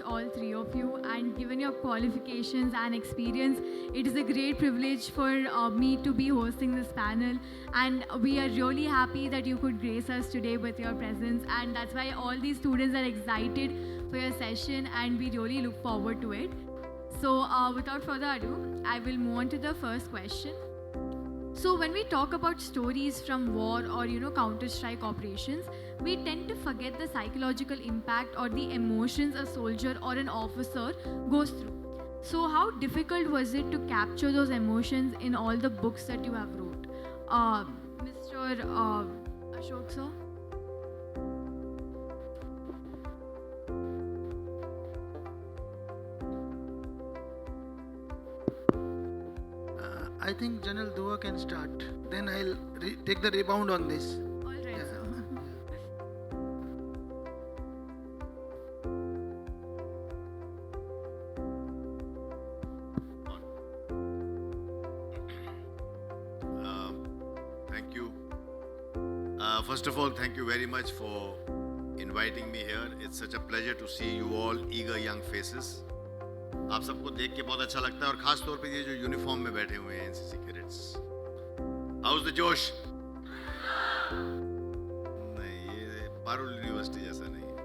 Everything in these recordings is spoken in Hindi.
introduced all three of you, and given your qualifications and experience, it is a great privilege for me to be hosting this panel. And we are really happy that you could grace us today with your presence. And that's why all these students are excited for your session, and we really look forward to it. So, without further ado, I will move on to the first question. So when we talk about stories from war or counter-strike operations, we tend to forget the psychological impact or the emotions a soldier or an officer goes through. So how difficult was it to capture those emotions in all the books that you have wrote? Mr. Ashok sir? I think General Dua can start. Then I'll take the rebound on this. All right, Yeah. sir. Thank you. First of all, thank you very much for inviting me here. It's such a pleasure to see you all eager young faces. आप सबको देख के बहुत अच्छा लगता है और खास तौर पे ये जो यूनिफॉर्म में बैठे हुए हैं एनसीसी कैडेट्स. हाउस द जोश? नहीं, ये पारुल यूनिवर्सिटी जैसा नहीं है.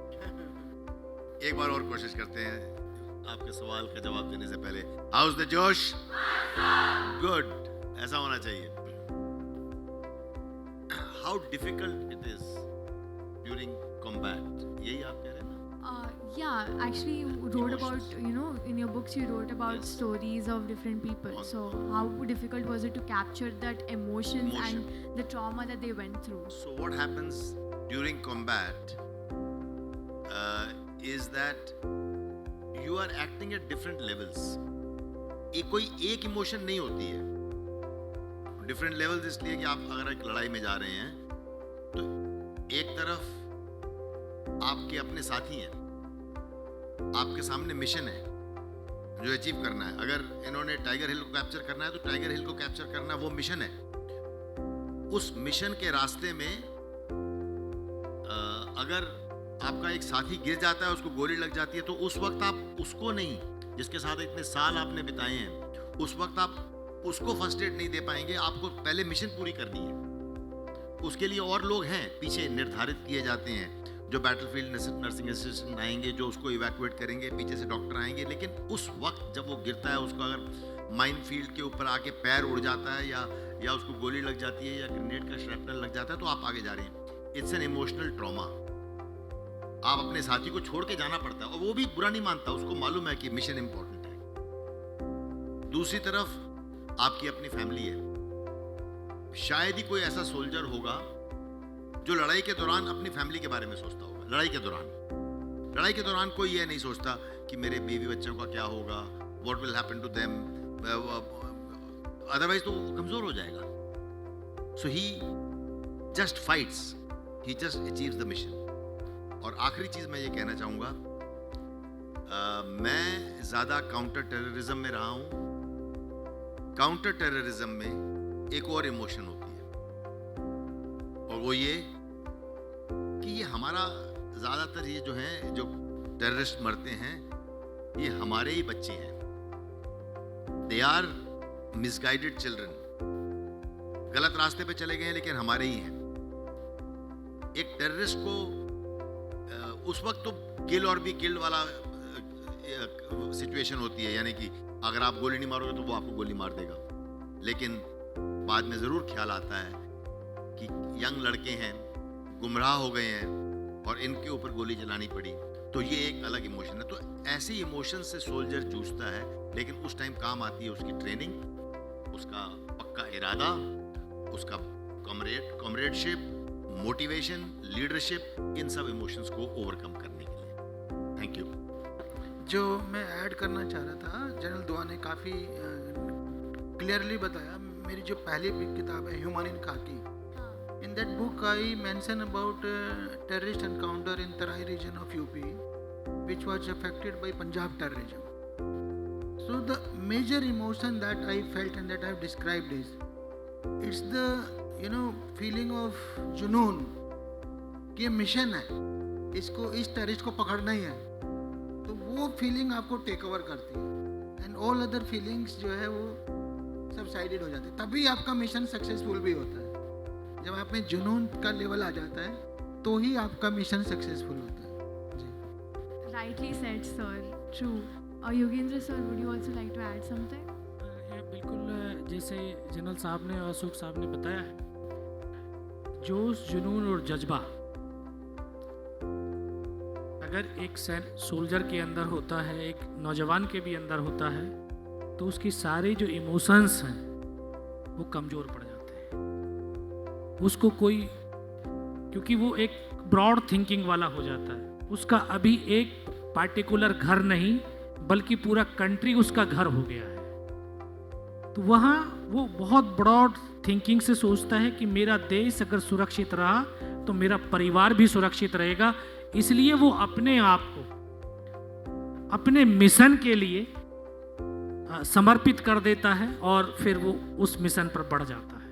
एक बार और कोशिश करते हैं आपके सवाल का जवाब देने से पहले. हाउस द जोश? गुड, ऐसा होना चाहिए. How difficult it is during combat? यही आप कह रहे हैं ना? Yeah, actually you wrote about, Emotions. in your books you wrote about Yes. stories of different people. On- So how difficult was it to capture that emotions Emotion. and the trauma that they went through? So what happens during combat is that you are acting at different levels. कोई एक इमोशन नहीं होती है. डिफरेंट लेवल्स इसलिए कि आप अगर एक लड़ाई में जा रहे हैं तो एक तरफ आपके अपने साथी हैं, आपके सामने मिशन है जो अचीव करना है. अगर इन्होंने टाइगर हिल को कैप्चर करना है तो टाइगर हिल को कैप्चर करना वो मिशन है. उस मिशन के रास्ते में अगर आपका एक साथी गिर जाता है, उसको गोली लग जाती है, तो उस वक्त आप उसको नहीं, जिसके साथ इतने साल आपने बिताए हैं, उस वक्त आप उसको फर्स्ट एड नहीं दे पाएंगे. आपको पहले मिशन पूरी करनी है. उसके लिए और लोग हैं पीछे निर्धारित किए जाते हैं, जो बैटलफील्ड नर्सिंग असिस्टेंट आएंगे, जो उसको इवैक्यूएट करेंगे, पीछे से डॉक्टर आएंगे. लेकिन उस वक्त जब वो गिरता है, उसको अगर माइन फील्ड के ऊपर आके पैर उड़ जाता है या उसको गोली लग जाती है या ग्रेनेड का श्रैपनल लग जाता है, तो आप आगे जा रहे हैं. It's an emotional trauma. आप अपने साथी को छोड़ के जाना पड़ता है और वो भी बुरा नहीं मानता, उसको मालूम है कि मिशन इंपॉर्टेंट है. दूसरी तरफ आपकी अपनी फैमिली है. शायद ही कोई ऐसा सोल्जर होगा जो लड़ाई के दौरान अपनी फैमिली के बारे में सोचता होगा. लड़ाई के दौरान कोई ये नहीं सोचता कि मेरे बीवी बच्चों का क्या होगा, what will happen to them, otherwise तो वो कमजोर हो जाएगा. So he just fights, he just achieves the mission. और आखिरी चीज मैं ये कहना चाहूंगा, मैं ज्यादा काउंटर टेररिज्म में रहा हूं. काउंटर टेररिज्म में एक और इमोशन होती है और वो ये कि ये हमारा ज़्यादातर ये जो हैं, जो टेररिस्ट मरते हैं, ये हमारे ही बच्चे हैं. They are misguided children. गलत रास्ते पे चले गए हैं लेकिन हमारे ही हैं. एक टेररिस्ट को उस वक्त तो किल और बी किल्ड वाला सिचुएशन होती है, यानी कि अगर आप गोली नहीं मारोगे तो वो आपको गोली मार देगा. लेकिन बाद में ज़रूर ख्याल आता है कि यंग लड़के हैं, गुमराह हो गए हैं और इनके ऊपर गोली चलानी पड़ी, तो ये एक अलग इमोशन है. तो ऐसे इमोशन से सोल्जर जूझता है, लेकिन उस टाइम काम आती है उसकी ट्रेनिंग, उसका पक्का इरादा, उसका कॉमरेडशिप, मोटिवेशन, लीडरशिप, इन सब इमोशंस को ओवरकम करने के लिए. Thank you. जो मैं ऐड करना चाह रहा था, जनरल दुआ ने काफ़ी क्लियरली बताया. मेरी जो पहली किताब है ह्यूमन इन खाकी, in that book I mention about terrorist encounter in Tarai region of UP, which was affected by Punjab terrorism. So the major emotion that I felt and that I have described is, it's the feeling of जुनून कि ये मिशन है, इसको इस टेररिस्ट को पकड़ना ही है. तो वो फीलिंग आपको टेक ओवर करती है एंड ऑल अदर फीलिंग्स जो है वो सबसाइडेड हो जाती है, तभी आपका मिशन सक्सेसफुल भी होता है। जब आप में जुनून का लेवल आ जाता है तो ही आपका मिशन सक्सेसफुल होता है जी। Rightly said, sir. True. Yogendra sir, would you also like to add something? ये बिल्कुल जैसे जनरल साहब ने और अशोक साहब ने बताया है, जोश, जुनून और जज्बा अगर एक सोल्जर के अंदर होता है, एक नौजवान के भी अंदर होता है, तो उसकी सारे जो इमोशंस हैं वो कमज़ोर पड़ जाते हैं। उसको कोई, क्योंकि वो एक ब्रॉड थिंकिंग वाला हो जाता है, उसका अभी एक पार्टिकुलर घर नहीं बल्कि पूरा कंट्री उसका घर हो गया है। तो वहाँ वो बहुत ब्रॉड थिंकिंग से सोचता है कि मेरा देश अगर सुरक्षित रहा तो मेरा परिवार भी सुरक्षित रहेगा, इसलिए वो अपने आप को अपने मिशन के लिए समर्पित कर देता है और फिर वो उस मिशन पर बढ़ जाता है।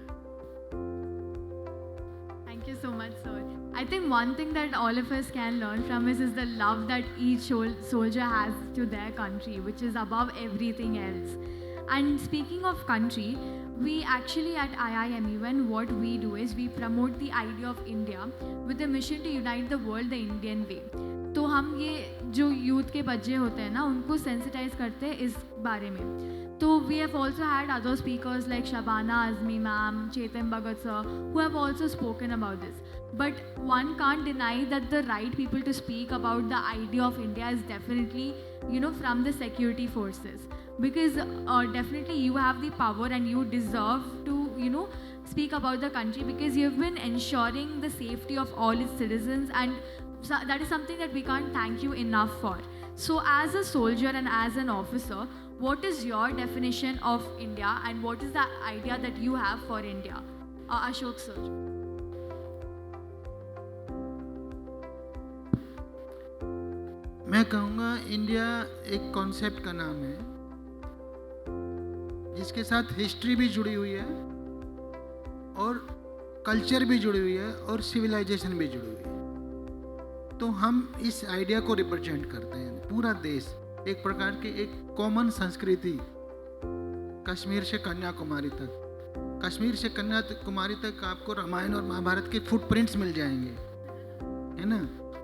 Thank you so much, sir. I think one thing that all of us can learn from is the love that each soldier has to their country, which is above everything else. And speaking of country, we actually at IIMEN, what we do is we promote the idea of India with a mission to unite the world the Indian way. तो हम ये जो यूथ के बच्चे होते हैं ना, उनको सेंसिटाइज करते हैं इस बारे में। तो we have also had other speakers like Shabana Azmi ma'am, Chetan Bhagat sir, who have also spoken about this. But one can't deny that the right people to speak about the idea of India is definitely, from the security forces. Because definitely you have the power and you deserve to, speak about the country, because you've been ensuring the safety of all its citizens, and that is something that we can't thank you enough for. So as a soldier and as an officer, what is your definition of India and what is the idea that you have for India? Ashok sir. मैं कहूँगा इंडिया एक कॉन्सेप्ट का नाम है जिसके साथ हिस्ट्री भी जुड़ी हुई है और कल्चर भी जुड़ी हुई है और सिविलाइजेशन भी जुड़ी हुई है। तो हम इस आइडिया को रिप्रेजेंट करते हैं, पूरा देश एक प्रकार की एक कॉमन संस्कृति, कश्मीर से कन्याकुमारी तक। कश्मीर से कन्याकुमारी तक आपको रामायण और महाभारत के फुटप्रिंट्स मिल जाएंगे, है ना।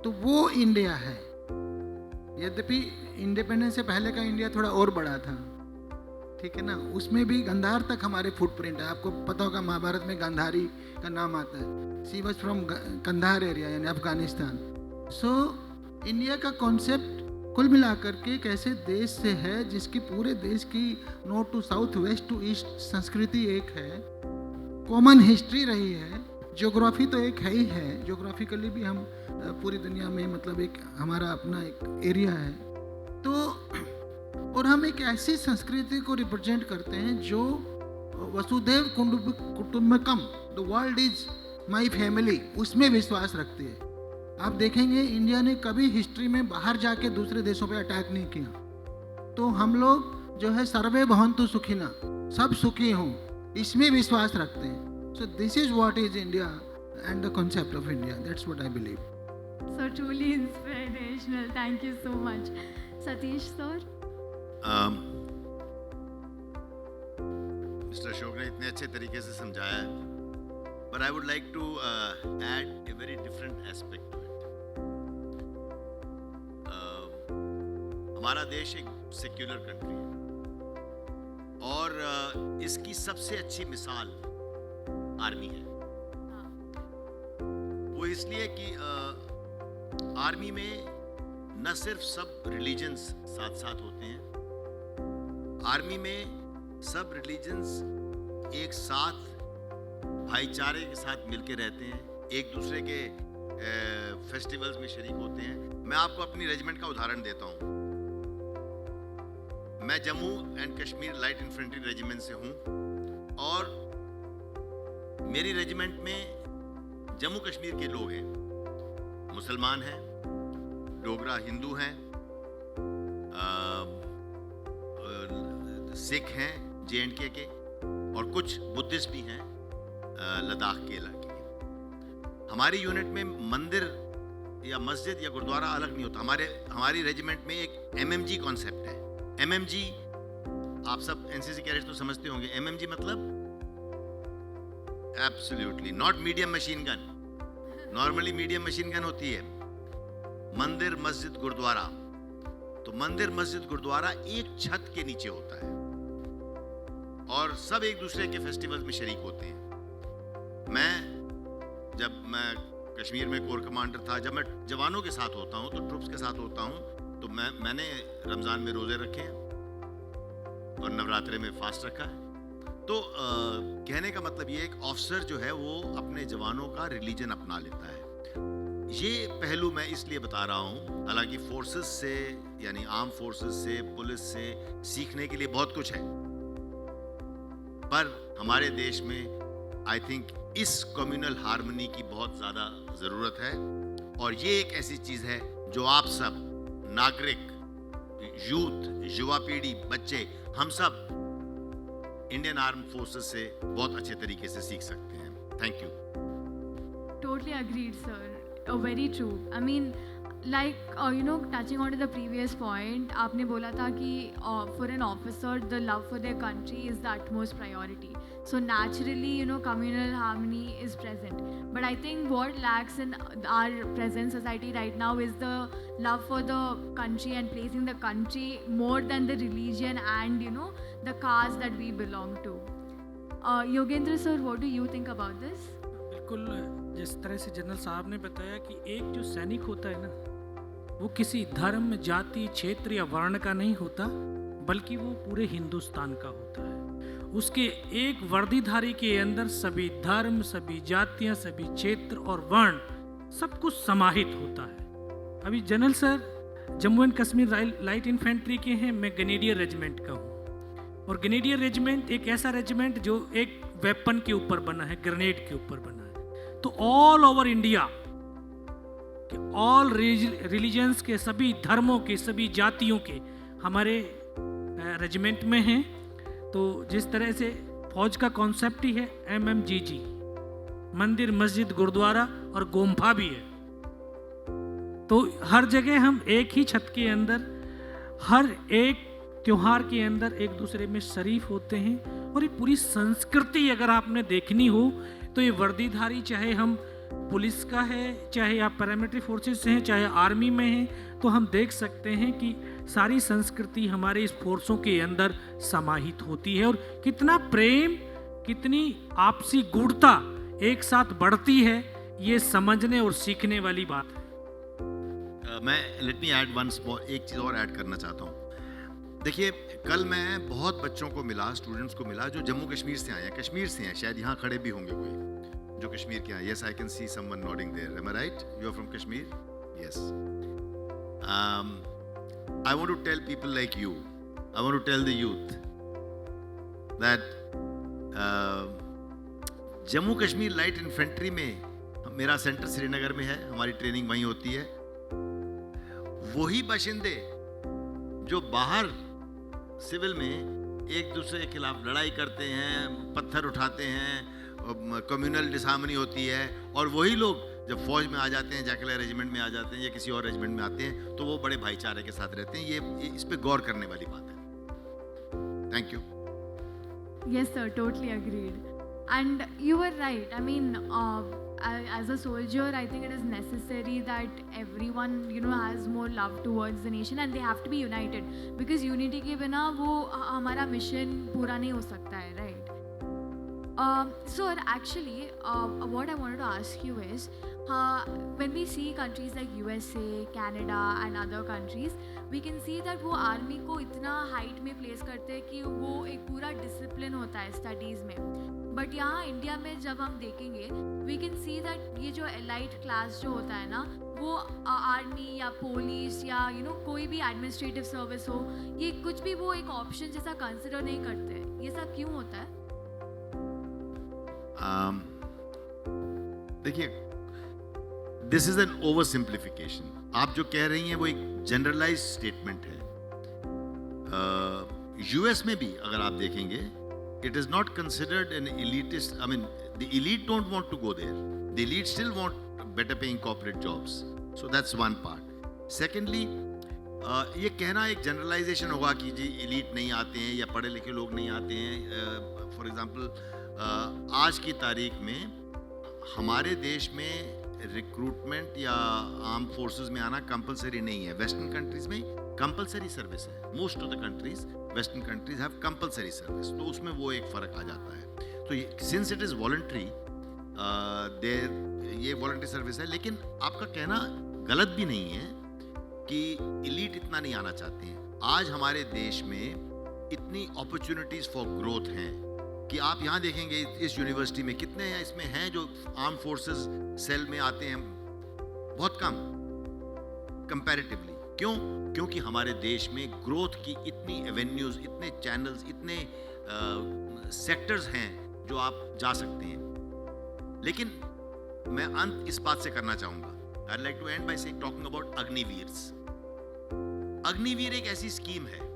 तो वो इंडिया है। यद्यपि इंडिपेंडेंस से पहले का इंडिया थोड़ा और बड़ा था, ठीक है ना, उसमें भी गंधार तक हमारे फुटप्रिंट है। आपको पता होगा महाभारत में गांधारी का नाम आता है। She was from Kandahar area यानी अफगानिस्तान। सो इंडिया का कॉन्सेप्ट कुल मिलाकर के एक ऐसे देश से है जिसकी पूरे देश की north to south, west to east संस्कृति एक है, कॉमन हिस्ट्री रही है, ज्योग्राफी तो एक है ही है, ज्योग्राफिकली भी हम पूरी दुनिया में मतलब एक हमारा अपना एक एरिया है। तो और हम एक ऐसी संस्कृति को रिप्रेजेंट करते हैं जो वसुधैव कुटुंबकम, the world is my family, उसमें विश्वास रखती है। आप देखेंगे इंडिया ने कभी हिस्ट्री में बाहर जाके दूसरे देशों पे अटैक नहीं किया। तो हम लोग जो है सर्वे भवन्तु सुखिना, सब सुखी हों, इसमें विश्वास रखते हैं। So this is what is India and the concept of India, that's what I believe. So truly inspirational. Thank you so much. Satish sir. Mister Ashok ने इतने अच्छे तरीके से समझाया है, but I would like to add a very different aspect to it. हमारा देश एक सेक्युलर कंट्री है और इसकी सबसे अच्छी मिसाल आर्मी है। वो इसलिए कि आर्मी में न सिर्फ सब रिलीजन्स साथ साथ होते हैं, आर्मी में सब रिलीजन्स एक साथ भाईचारे के साथ मिलके रहते हैं, एक दूसरे के फेस्टिवल्स में शरीक होते हैं। मैं आपको अपनी रेजिमेंट का उदाहरण देता हूँ। मैं Jammu and Kashmir light infantry regiment से हूँ और मेरी रेजिमेंट में जम्मू कश्मीर के लोग हैं, मुसलमान हैं, डोगरा हिंदू हैं, सिख हैं JNK के, और कुछ बुद्धिस्ट भी हैं लद्दाख के इलाके के। हमारी यूनिट में मंदिर या मस्जिद या गुरुद्वारा अलग नहीं होता। हमारी रेजिमेंट में एक एमएमजी कॉन्सेप्ट है। एमएमजी आप सब एनसीसी कैडेट्स तो समझते होंगे। एमएमजी मतलब absolutely not medium machine gun. Normally medium machine gun होती है। मंदिर मस्जिद गुरुद्वारा, तो मंदिर मस्जिद गुरुद्वारा एक छत के नीचे होता है और सब एक दूसरे के फेस्टिवल्स में शरीक होते हैं। जब मैं कश्मीर में कोर कमांडर था, जब मैं जवानों के साथ होता हूँ तो ट्रुप्स के साथ होता हूँ, तो मैंने रमज़ान में रोज़े रखे हैं और नवरात्रे में फास्ट रखा है। तो कहने का मतलब ये, एक ऑफिसर जो है वो अपने जवानों का रिलीजन अपना लेता है। ये पहलू मैं इसलिए बता रहा हूँ, हालांकि फोर्सेस से यानी आर्म फोर्सेस से, पुलिस से सीखने के लिए बहुत कुछ है, पर हमारे देश में आई थिंक इस कम्युनल हार्मनी की बहुत ज़्यादा ज़रूरत है। और ये एक ऐसी चीज़ है जो आप सब नागरिक, यूथ, युवा पीढ़ी, बच्चे, हम सब इंडियन आर्म फोर्सेस से बहुत अच्छे तरीके से सीख सकते हैं। Thank you. Totally agreed, sir. Very true. I mean, like touching on to the previous point, आपने बोला था कि for an officer, the love for their country is the utmost priority. So naturally, communal harmony is present. But I think what lacks in our present society right now is the love for the country and placing the country more than the religion and the caste that we belong to. Yogendra sir, what do you think about this? बिल्कुल, जिस तरह से जनरल साहब ने बताया कि एक जो सैनिक होता है ना, वो किसी धर्म, जाति, क्षेत्र या वर्ण का नहीं होता, बल्कि वो पूरे हिंदुस्तान का होता है। उसके एक वर्दीधारी के अंदर सभी धर्म, सभी जातियां, सभी क्षेत्र और वर्ण सब कुछ समाहित होता है। अभी general sir Jammu and Kashmir light infantry के हैं, मैं ग्रेनेडियर रेजिमेंट का हूँ। और ग्रेनेडियर रेजिमेंट एक ऐसा रेजिमेंट जो एक वेपन के ऊपर बना है, ग्रेनेड के ऊपर बना है। तो all over India all religions के, सभी धर्मों के, सभी जातियों के हमारे रेजिमेंट में हैं। तो जिस तरह से फौज का कॉन्सेप्ट ही है MMGG, मंदिर मस्जिद गुरुद्वारा और गोम्फा भी है। तो हर जगह हम एक ही छत के अंदर, हर एक त्योहार के अंदर एक दूसरे में शरीफ होते हैं। और ये पूरी संस्कृति अगर आपने देखनी हो तो ये वर्दीधारी, चाहे हम पुलिस का है, चाहे आप पैरामिलिट्री फोर्सेस से हैं, चाहे आर्मी में हैं, तो हम देख सकते हैं कि सारी संस्कृति हमारे इस फोर्सों के अंदर समाहित होती है। और कितना प्रेम, कितनी आपसी गुणता एक साथ बढ़ती है, ये समझने और सीखने वाली बात है। मैं लेट मी ऐड एक चीज़ और ऐड करना चाहता हूँ। देखिए, कल मैं बहुत बच्चों को मिला, स्टूडेंट्स को मिला जो जम्मू कश्मीर से आए हैं, कश्मीर से हैं, शायद यहाँ खड़े भी होंगे कोई जो कश्मीर के हैं। Yes, I can see someone nodding there. Am I right? You are from Kashmir? Yes. I want to tell people like you, I want to tell the youth that Jammu Kashmir light infantry में मेरा सेंटर श्रीनगर में है, हमारी ट्रेनिंग वहीं होती है। वही बाशिंदे जो बाहर सिविल में एक दूसरे के खिलाफ लड़ाई करते हैं, पत्थर उठाते हैं, कम्युनल डिसहार्मनी होती है, और वही लोग जब फौज में आ जाते हैं, जैकला रेजिमेंट में आ जाते हैं या किसी और रेजिमेंट में आते हैं, तो वो बड़े भाईचारे के साथ रहते हैं। ये इस पे गौर करने वाली बात है। Thank you. Yes, sir, totally agreed. And you were right. I mean, as a soldier, I think it is necessary that everyone, has more love towards the nation and they have to be united. Because unity के बिना वो हमारा mission पूरा नहीं हो सकता है, right? Sir, actually, what I wanted to ask you is, when we see countries like USA, Canada and other countries, we can see that वो आर्मी को इतना हाइट में प्लेस करते हैं कि वो एक पूरा डिसिप्लिन होता है स्टडीज़ में। बट यहाँ इंडिया में जब हम देखेंगे, वी कैन सी दैट ये जो एलाइट क्लास जो होता है ना, वो आर्मी या पुलिस या कोई भी एडमिनिस्ट्रेटिव सर्विस हो, ये कुछ भी वो एक ऑप्शन जैसा कंसिडर नहीं करते। ये सब क्यों होता है? देखिए, this is an over simplification. आप जो कह रही हैं वो एक जनरलाइज स्टेटमेंट है। यूएस में भी अगर आप देखेंगे, it is not considered an elitist. I mean, the elite don't want to go there, the elite still want better paying corporate jobs. So that's one part. Secondly, ये कहना एक जनरलाइजेशन होगा कि जी एलीट नहीं आते हैं या पढ़े लिखे लोग नहीं आते हैं. फॉर एग्जांपल आज की तारीख में हमारे देश में रिक्रूटमेंट या आर्म फोर्सेस में आना कंपलसरी नहीं है. वेस्टर्न कंट्रीज में कंपलसरी सर्विस है. Most of the countries, western countries have compulsory service. तो उसमें वो एक फ़र्क आ जाता है. तो सिंस इट इज़ वॉलंटरी, ये वॉलंटरी सर्विस है. लेकिन आपका कहना गलत भी नहीं है कि एलीट इतना नहीं आना चाहते हैं. आज हमारे देश में इतनी अपॉर्चुनिटीज़ फॉर ग्रोथ हैं कि आप यहाँ देखेंगे इस यूनिवर्सिटी में कितने हैं इसमें हैं जो आर्म फोर्सेस सेल में आते हैं. बहुत कम कंपैरेटिवली. क्यों? क्योंकि हमारे देश में ग्रोथ की इतनी एवेन्यूज, इतने चैनल्स, इतने सेक्टर्स हैं जो आप जा सकते हैं. लेकिन मैं अंत इस बात से करना चाहूँगा. I'd like to end by saying talking about अग्निवीर्स. Agniveer एक ऐसी स्कीम है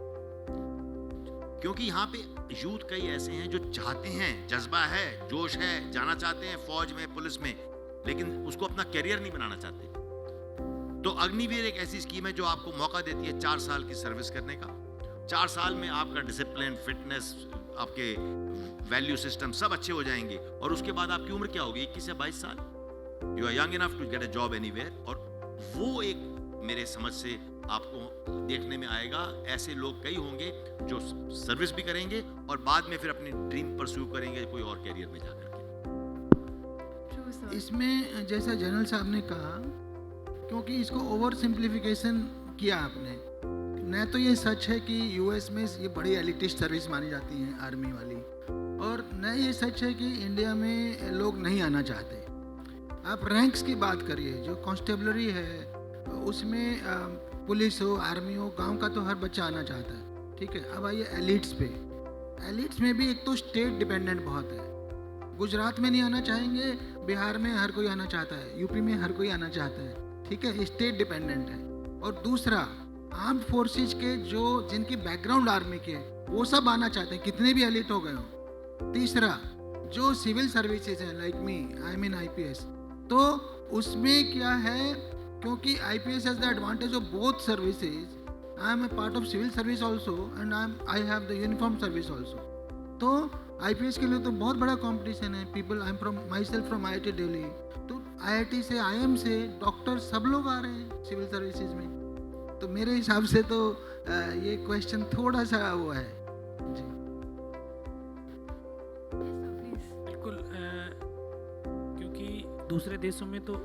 क्योंकि यहाँ पे यूथ कई ऐसे हैं जो चाहते हैं, जज्बा है, जोश है, जाना चाहते हैं फौज में, पुलिस में, लेकिन उसको अपना करियर नहीं बनाना चाहते. तो अग्निवीर एक ऐसी स्कीम है जो आपको मौका देती है 4 साल की सर्विस करने का. 4 साल में आपका डिसिप्लिन, फिटनेस, आपके वैल्यू सिस्टम सब अच्छे हो जाएंगे. और उसके बाद आपकी उम्र क्या होगी? 21 से 22 साल. You are young enough to get a job anywhere. और वो एक मेरे समझ से आपको देखने में आएगा. ऐसे लोग कई होंगे जो सर्विस भी करेंगे और बाद में फिर अपनी ड्रीम परस्यू करेंगे कोई और कैरियर में जाकर के. इसमें जैसा जनरल साहब ने कहा, क्योंकि इसको ओवर सिंप्लीफिकेशन किया आपने. न तो ये सच है कि यूएस में ये बड़ी एलिटिस्ट सर्विस मानी जाती है आर्मी वाली, और न ये सच है कि इंडिया में लोग नहीं आना चाहते. आप रैंक्स की बात करिए, जो कांस्टेबलरी है उसमें पुलिस हो, आर्मी हो, गांव का तो हर बच्चा आना चाहता है. ठीक है. अब आइए एलिट्स पे. एलिट्स में भी एक तो स्टेट डिपेंडेंट बहुत है. गुजरात में नहीं आना चाहेंगे, बिहार में हर कोई आना चाहता है, यूपी में हर कोई आना चाहता है. ठीक है, स्टेट डिपेंडेंट है. और दूसरा, आर्म्ड फोर्सेज के जो जिनकी बैकग्राउंड आर्मी के है वो सब आना चाहते हैं, कितने भी एलिट हो गए हो. तीसरा, जो सिविल सर्विसेज हैं like me, I mean IPS, तो उसमें क्या है, क्योंकि IPS has the advantage of both services. I am a part of civil service also and I have the uniform service also. तो आईपीएस के लिए तो बहुत बड़ा कंपटीशन है. People, I am from myself from IIT Delhi, तो IIT से, IIM से डॉक्टर सब लोग आ रहे हैं सिविल सर्विसेज में. तो मेरे हिसाब से तो ये क्वेश्चन थोड़ा सा वो है जी. बिल्कुल. क्योंकि दूसरे देशों में तो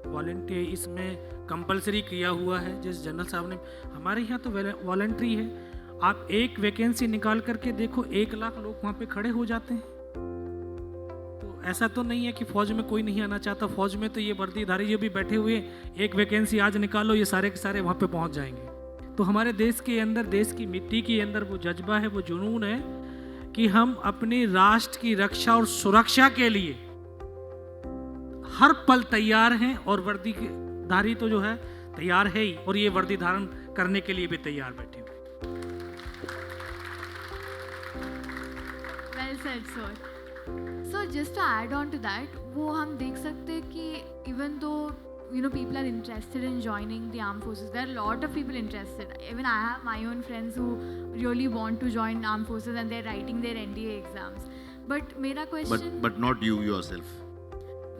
वॉलंटियर इसमें कंपलसरी किया हुआ है, जिस जनरल साहब ने. हमारे यहाँ तो वॉलंटरी है. आप एक वैकेंसी निकाल करके देखो, 1 लाख लोग वहाँ पे खड़े हो जाते हैं. तो ऐसा तो नहीं है कि फौज में कोई नहीं आना चाहता. फौज में तो ये वर्दीधारी जो भी बैठे हुए, एक वैकेंसी आज निकालो, ये सारे के सारे वहाँ पे पहुँच जाएंगे. तो हमारे देश के अंदर, देश की मिट्टी के अंदर वो जज्बा है, वो जुनून है कि हम अपने राष्ट्र की रक्षा और सुरक्षा के लिए हर पल तैयार हैं. और वर्दी धारी तो जो है तैयार है ही, और ये वर्दी धारण करने के लिए भी तैयार बैठे हुए. Well said, sir. So just to add on to that, वो हम देख सकते हैं कि even though people are interested in joining the armed forces, there are a lot of people interested. Even I have my own friends who really want to join armed forces and they're writing their NDA exams. But मेरा question. But not you yourself.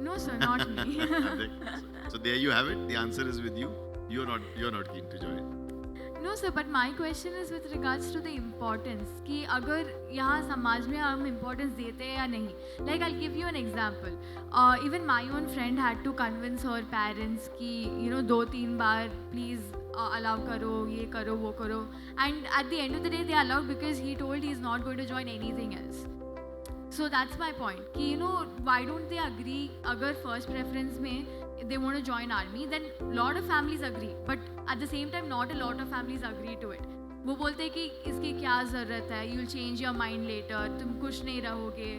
No sir, not me. So there you have it. The answer is with you. You're not keen to join. No sir, but my question is with regards to the importance कि अगर यहाँ समाज में हम importance देते हैं या नहीं. Like I'll give you an example. Even my own friend had to convince her parents कि 2-3 बार please allow करो, ये करो, वो करो. And at the end of the day they allowed because he told he's not going to join anything else. So that's my point कि why don't they agree? अगर first preference में they want to join army, then lot of families agree, but at the same time not a lot of families agree to it. वो बोलते हैं कि इसकी क्या ज़रूरत है, you'll change your mind later, तुम खुश नहीं रहोगे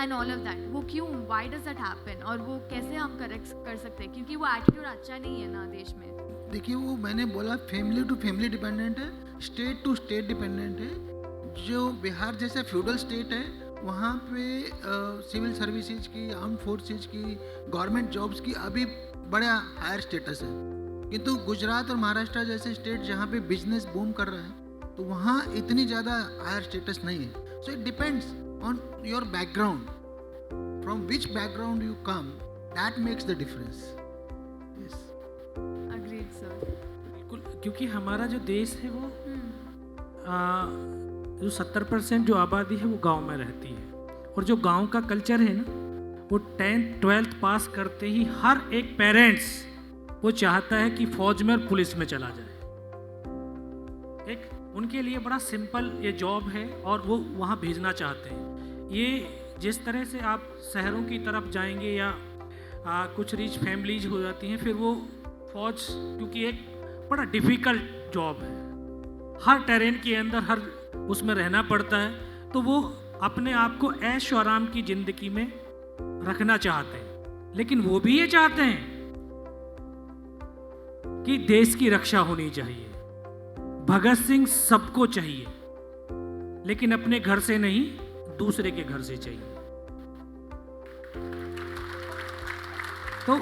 and all of that. वो क्यों, why does that happen? और वो कैसे हम करेक्ट कर सकते हैं, क्योंकि वो एटीट्यूड अच्छा नहीं है ना देश में. देखिए, वो मैंने बोला फैमिली टू फैमिली डिपेंडेंट है, स्टेट टू स्टेट डिपेंडेंट है. जो बिहार जैसे फ्यूडल स्टेट है वहाँ पे सिविल सर्विसेज की, आर्म फोर्सेज की, गवर्नमेंट जॉब्स की अभी बड़ा हायर स्टेटस है, किंतु गुजरात और महाराष्ट्र जैसे स्टेट जहाँ पे बिजनेस बूम कर रहा है तो वहाँ इतनी ज़्यादा हायर स्टेटस नहीं है. So it depends on your background, from which background you come, that makes the difference. Yes, Agreed, sir. बिल्कुल, क्योंकि हमारा जो देश है वो जो 70% जो आबादी है वो गांव में रहती है, और जो गांव का कल्चर है ना, वो 10th 12th पास करते ही हर एक पेरेंट्स वो चाहता है कि फौज में और पुलिस में चला जाए. एक उनके लिए बड़ा सिंपल ये जॉब है और वो वहाँ भेजना चाहते हैं. ये जिस तरह से आप शहरों की तरफ जाएंगे या कुछ रिच फैमिलीज हो जाती हैं, फिर वो फौज, क्योंकि एक बड़ा डिफ़िकल्ट जॉब है, हर टेरेन के अंदर हर उसमें रहना पड़ता है, तो वो अपने आप को ऐश और आराम की ज़िंदगी में रखना चाहते हैं. लेकिन वो भी ये चाहते हैं कि देश की रक्षा होनी चाहिए. भगत सिंह सबको चाहिए, लेकिन अपने घर से नहीं, दूसरे के घर से चाहिए. तो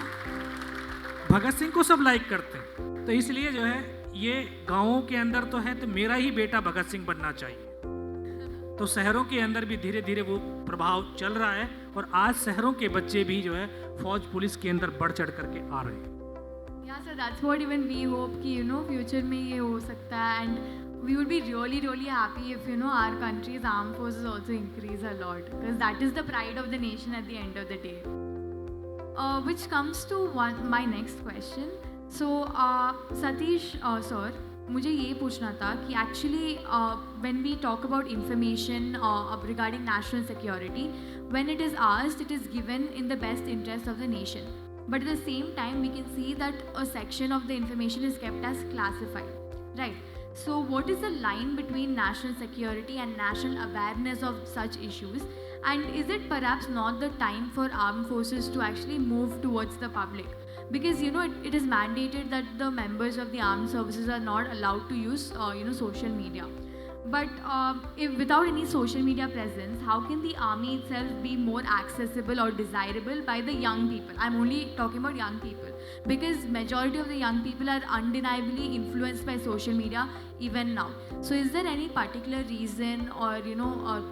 भगत सिंह को सब लाइक करते हैं, तो इसलिए जो है ये गांवों के अंदर तो है, तो मेरा ही बेटा भगत सिंह बनना चाहिए. तो शहरों के अंदर भी धीरे धीरे वो प्रभाव चल रहा है, और आज शहरों के बच्चे भी जो है फौज पुलिस के अंदर बढ़ चढ़ करके आ रहे हैं. Yeah, sir, that's what even we hope कि future में ये हो सकता है, and we would be really happy if our country's armed forces also increase a lot, because that is the pride of the nation at the end of the day. Which comes to my next question. So Satish sir, मुझे ये पूछना था कि actually when we talk about information regarding national security, when it is asked, it is given in the best interest of the nation. But at the same time, we can see that a section of the information is kept as classified, right? So what is the line between national security and national awareness of such issues? And is it perhaps not the time for armed forces to actually move towards the public? Because it is mandated that the members of the armed services are not allowed to use social media. But if without any social media presence, how can the army itself be more accessible or desirable by the young people? I'm only talking about young people, because majority of the young people are undeniably influenced by social media even now. So is there any particular reason or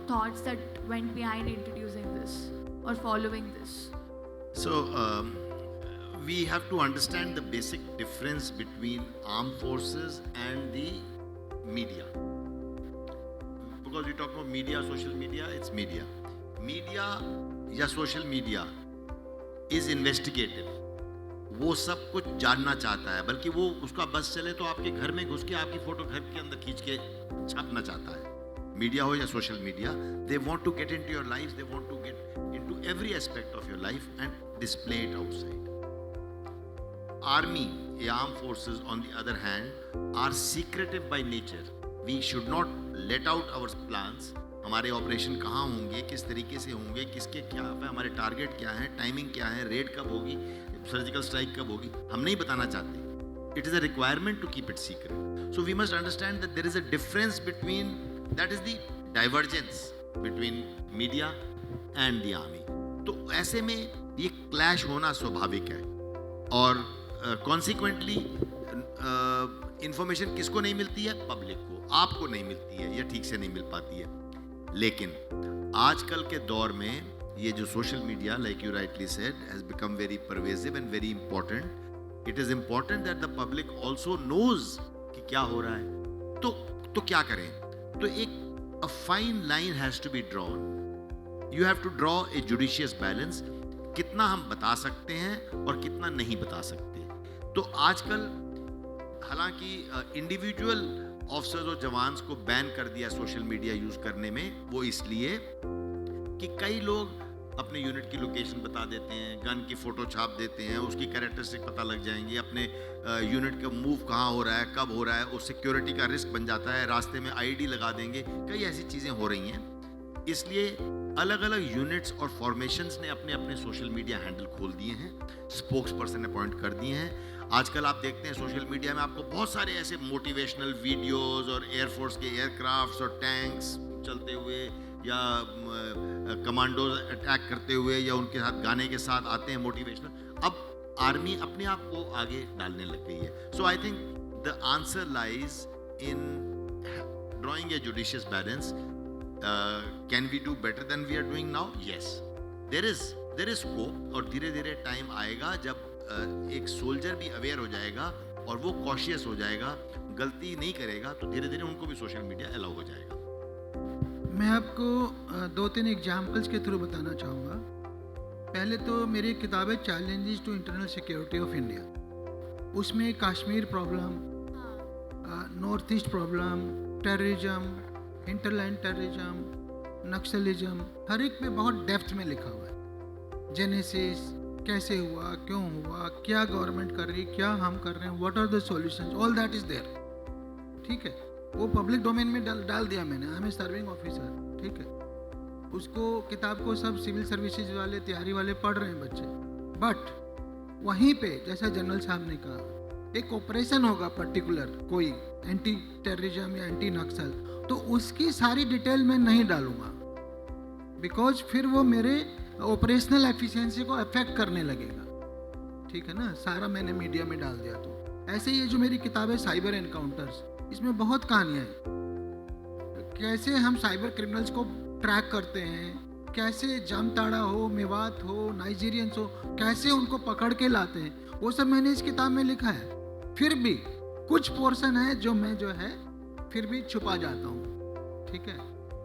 thoughts that went behind introducing this or following this? So we have to understand the basic difference between armed forces and the media. Because we talk about media, social media, it's media. Media या social media is investigative. वो सब कुछ जानना चाहता है, बल्कि वो उसका बस चले तो आपके घर में घुस के आपकी फोटो घर के अंदर खींच के छापना चाहता है. मीडिया हो या social media, they want to get into your lives, they want to get into every aspect of your life and display it outside. Army, armed forces on the other hand, are secretive by nature. We should not let out our plans. हमारे ऑपरेशन कहाँ होंगे, किस तरीके से होंगे, किसके क्या है, हमारे टारगेट क्या है, टाइमिंग क्या है, रेड कब होगी, सर्जिकल स्ट्राइक कब होगी, हम नहीं बताना चाहते. It is a requirement to keep it secret. So we must understand that there is a difference between, that is the divergence between media and the army. तो ऐसे में ये क्लैश होना स्वाभाविक है, और consequently इंफॉर्मेशन किसको नहीं मिलती है? पब्लिक को. आपको नहीं मिलती है या ठीक से नहीं मिल पाती है. लेकिन आजकल के दौर में ये जो social media, like you rightly said, has become very pervasive and very important. It is important that the public also knows कि क्या हो रहा है. तो क्या करें? तो एक a fine line has to be drawn. You have to draw a judicious balance. कितना हम बता सकते हैं और कितना नहीं बता सकते. तो आजकल हालांकि इंडिविजुअल ऑफिसर्स और जवान्स को बैन कर दिया सोशल मीडिया यूज करने में. वो इसलिए कि कई लोग अपने यूनिट की लोकेशन बता देते हैं, गन की फोटो छाप देते हैं, उसकी कैरेक्टरिस्टिक पता लग जाएंगे, अपने यूनिट का मूव कहाँ हो रहा है, कब हो रहा है, उस सिक्योरिटी का रिस्क बन जाता है. रास्ते में आईडी लगा देंगे. कई ऐसी चीज़ें हो रही हैं. इसलिए अलग अलग यूनिट्स और फॉर्मेशंस ने अपने अपने सोशल मीडिया हैंडल खोल दिए हैं, स्पोक्स पर्सन अपॉइंट कर दिए हैं. आजकल आप देखते हैं सोशल मीडिया में आपको बहुत सारे ऐसे मोटिवेशनल वीडियोस और एयरफोर्स के एयरक्राफ्ट्स और टैंक्स चलते हुए या कमांडोज अटैक करते हुए या उनके साथ गाने के साथ आते हैं मोटिवेशनल. अब आर्मी अपने आप को आगे डालने लग गई है. So I think the answer lies in drawing a judicious balance. Can we do better than we are doing now? Yes, there is scope. और धीरे धीरे टाइम आएगा जब एक सोल्जर भी अवेयर हो जाएगा और वो कॉशियस हो जाएगा, गलती नहीं करेगा, तो धीरे धीरे उनको भी सोशल मीडिया अलाउ हो जाएगा. मैं आपको 2-3 एग्जाम्पल्स के थ्रू बताना चाहूँगा. पहले तो मेरी किताब है challenges to internal security of India. उसमें Kashmir problem, north east problem, terrorism, hinterland terrorism, Naxalism, हर एक पे बहुत डेप्थ में लिखा हुआ है. जेनेसिस, कैसे हुआ, क्यों हुआ, क्या गवर्नमेंट कर रही, क्या हम कर रहे हैं, what are the solutions, all that is there. ठीक है, वो पब्लिक डोमेन में डाल दिया मैंने. I am a serving officer. ठीक है, उसको किताब को सब सिविल सर्विसेज वाले, तैयारी वाले पढ़ रहे हैं बच्चे. बट वहीं पे जैसा जनरल साहब ने कहा, एक ऑपरेशन होगा पर्टिकुलर, कोई एंटी टेररिज्म या एंटी नक्सल, तो उसकी सारी डिटेल मैं नहीं डालूंगा, बिकॉज फिर वो मेरे ऑपरेशनल एफिशिएंसी को अफेक्ट करने लगेगा. ठीक है ना, सारा मैंने मीडिया में डाल दिया. तो ऐसे ही ये जो मेरी किताब है साइबर एनकाउंटर्स, इसमें बहुत कहानियाँ हैं. कैसे हम साइबर क्रिमिनल्स को ट्रैक करते हैं, कैसे जामताड़ा हो, मेवात हो, नाइजीरियंस हो, कैसे उनको पकड़ के लाते हैं, वो सब मैंने इस किताब में लिखा है. फिर भी कुछ पोर्शन है जो मैं जो है फिर भी छुपा जाता हूँ. ठीक है,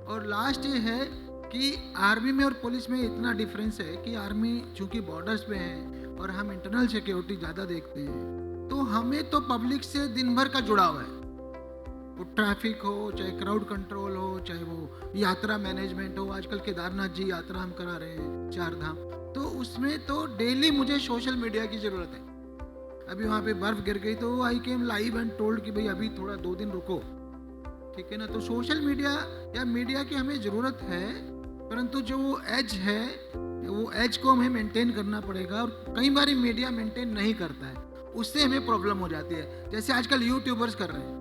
और लास्ट ये है कि आर्मी में और पुलिस में इतना डिफरेंस है कि आर्मी चूँकि बॉर्डर्स पे है और हम इंटरनल सिक्योरिटी ज़्यादा देखते हैं, तो हमें तो पब्लिक से दिन भर का जुड़ाव है. वो ट्रैफिक हो, चाहे क्राउड कंट्रोल हो, चाहे वो यात्रा मैनेजमेंट हो. आजकल केदारनाथ जी यात्रा हम करा रहे हैं, 4 धाम, तो उसमें तो डेली मुझे सोशल मीडिया की ज़रूरत है. अभी वहाँ पे बर्फ़ गिर गई तो आई केम लाइव एंड टोल्ड कि भाई अभी थोड़ा 2 दिन रुको. ठीक है ना, तो सोशल मीडिया या मीडिया की हमें ज़रूरत है, परंतु जो वो एज है, वो एज को हमें मेंटेन करना पड़ेगा. और कई बार मीडिया मेंटेन नहीं करता है, उससे हमें प्रॉब्लम हो जाती है. जैसे आजकल यूट्यूबर्स कर रहे हैं,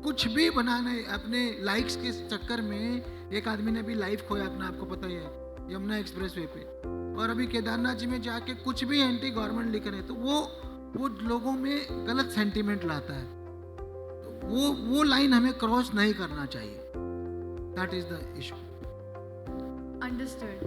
कुछ भी बनाने अपने लाइक्स के चक्कर में. एक आदमी ने भी लाइफ खोया अपना, आपको पता ही है, यमुना एक्सप्रेसवे पे. और अभी केदारनाथ जी में जाके कुछ भी एंटी गवर्नमेंट लिख रहे हैं, तो वो लोगों में गलत सेंटीमेंट लाता है. वो लाइन हमें क्रॉस नहीं करना चाहिए. That is the issue. Understood.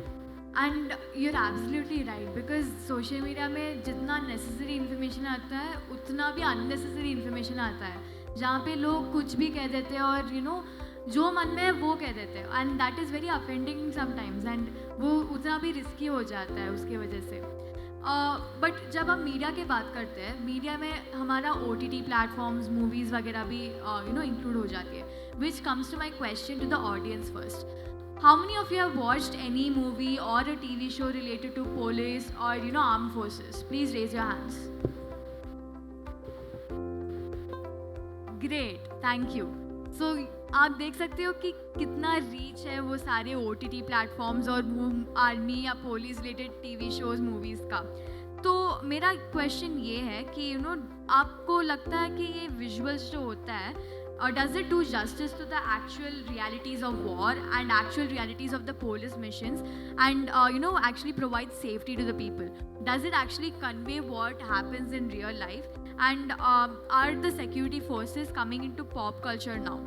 And you're absolutely right, because social media में जितना necessary information आता है उतना भी unnecessary information आता है, जहाँ पे लोग कुछ भी कह देते हैं और जो मन में है वो कह देते हैं, and that is very offending sometimes, and वो उतना भी risky हो जाता है उसके वजह से. बट जब हम मीडिया की बात करते हैं, मीडिया में हमारा OTT प्लेटफॉर्म्स, मूवीज़ वगैरह भी इंक्लूड हो जाती है. Which comes to my question to the audience first. How many of you have watched any movie or a TV show related to police or armed forces? Please raise your hands. Great, thank you. So आप देख सकते हो कि कितना रीच है वो सारे OTT प्लेटफॉर्म्स और आर्मी या police related TV shows, movies का. तो मेरा क्वेश्चन ये है कि आपको लगता है कि ये विजुअल्स जो होता है, does it do justice to the actual realities of war and actual realities of the police missions, and actually provide safety to the people? Does it actually convey what happens in real life? And are the security forces coming into pop culture now?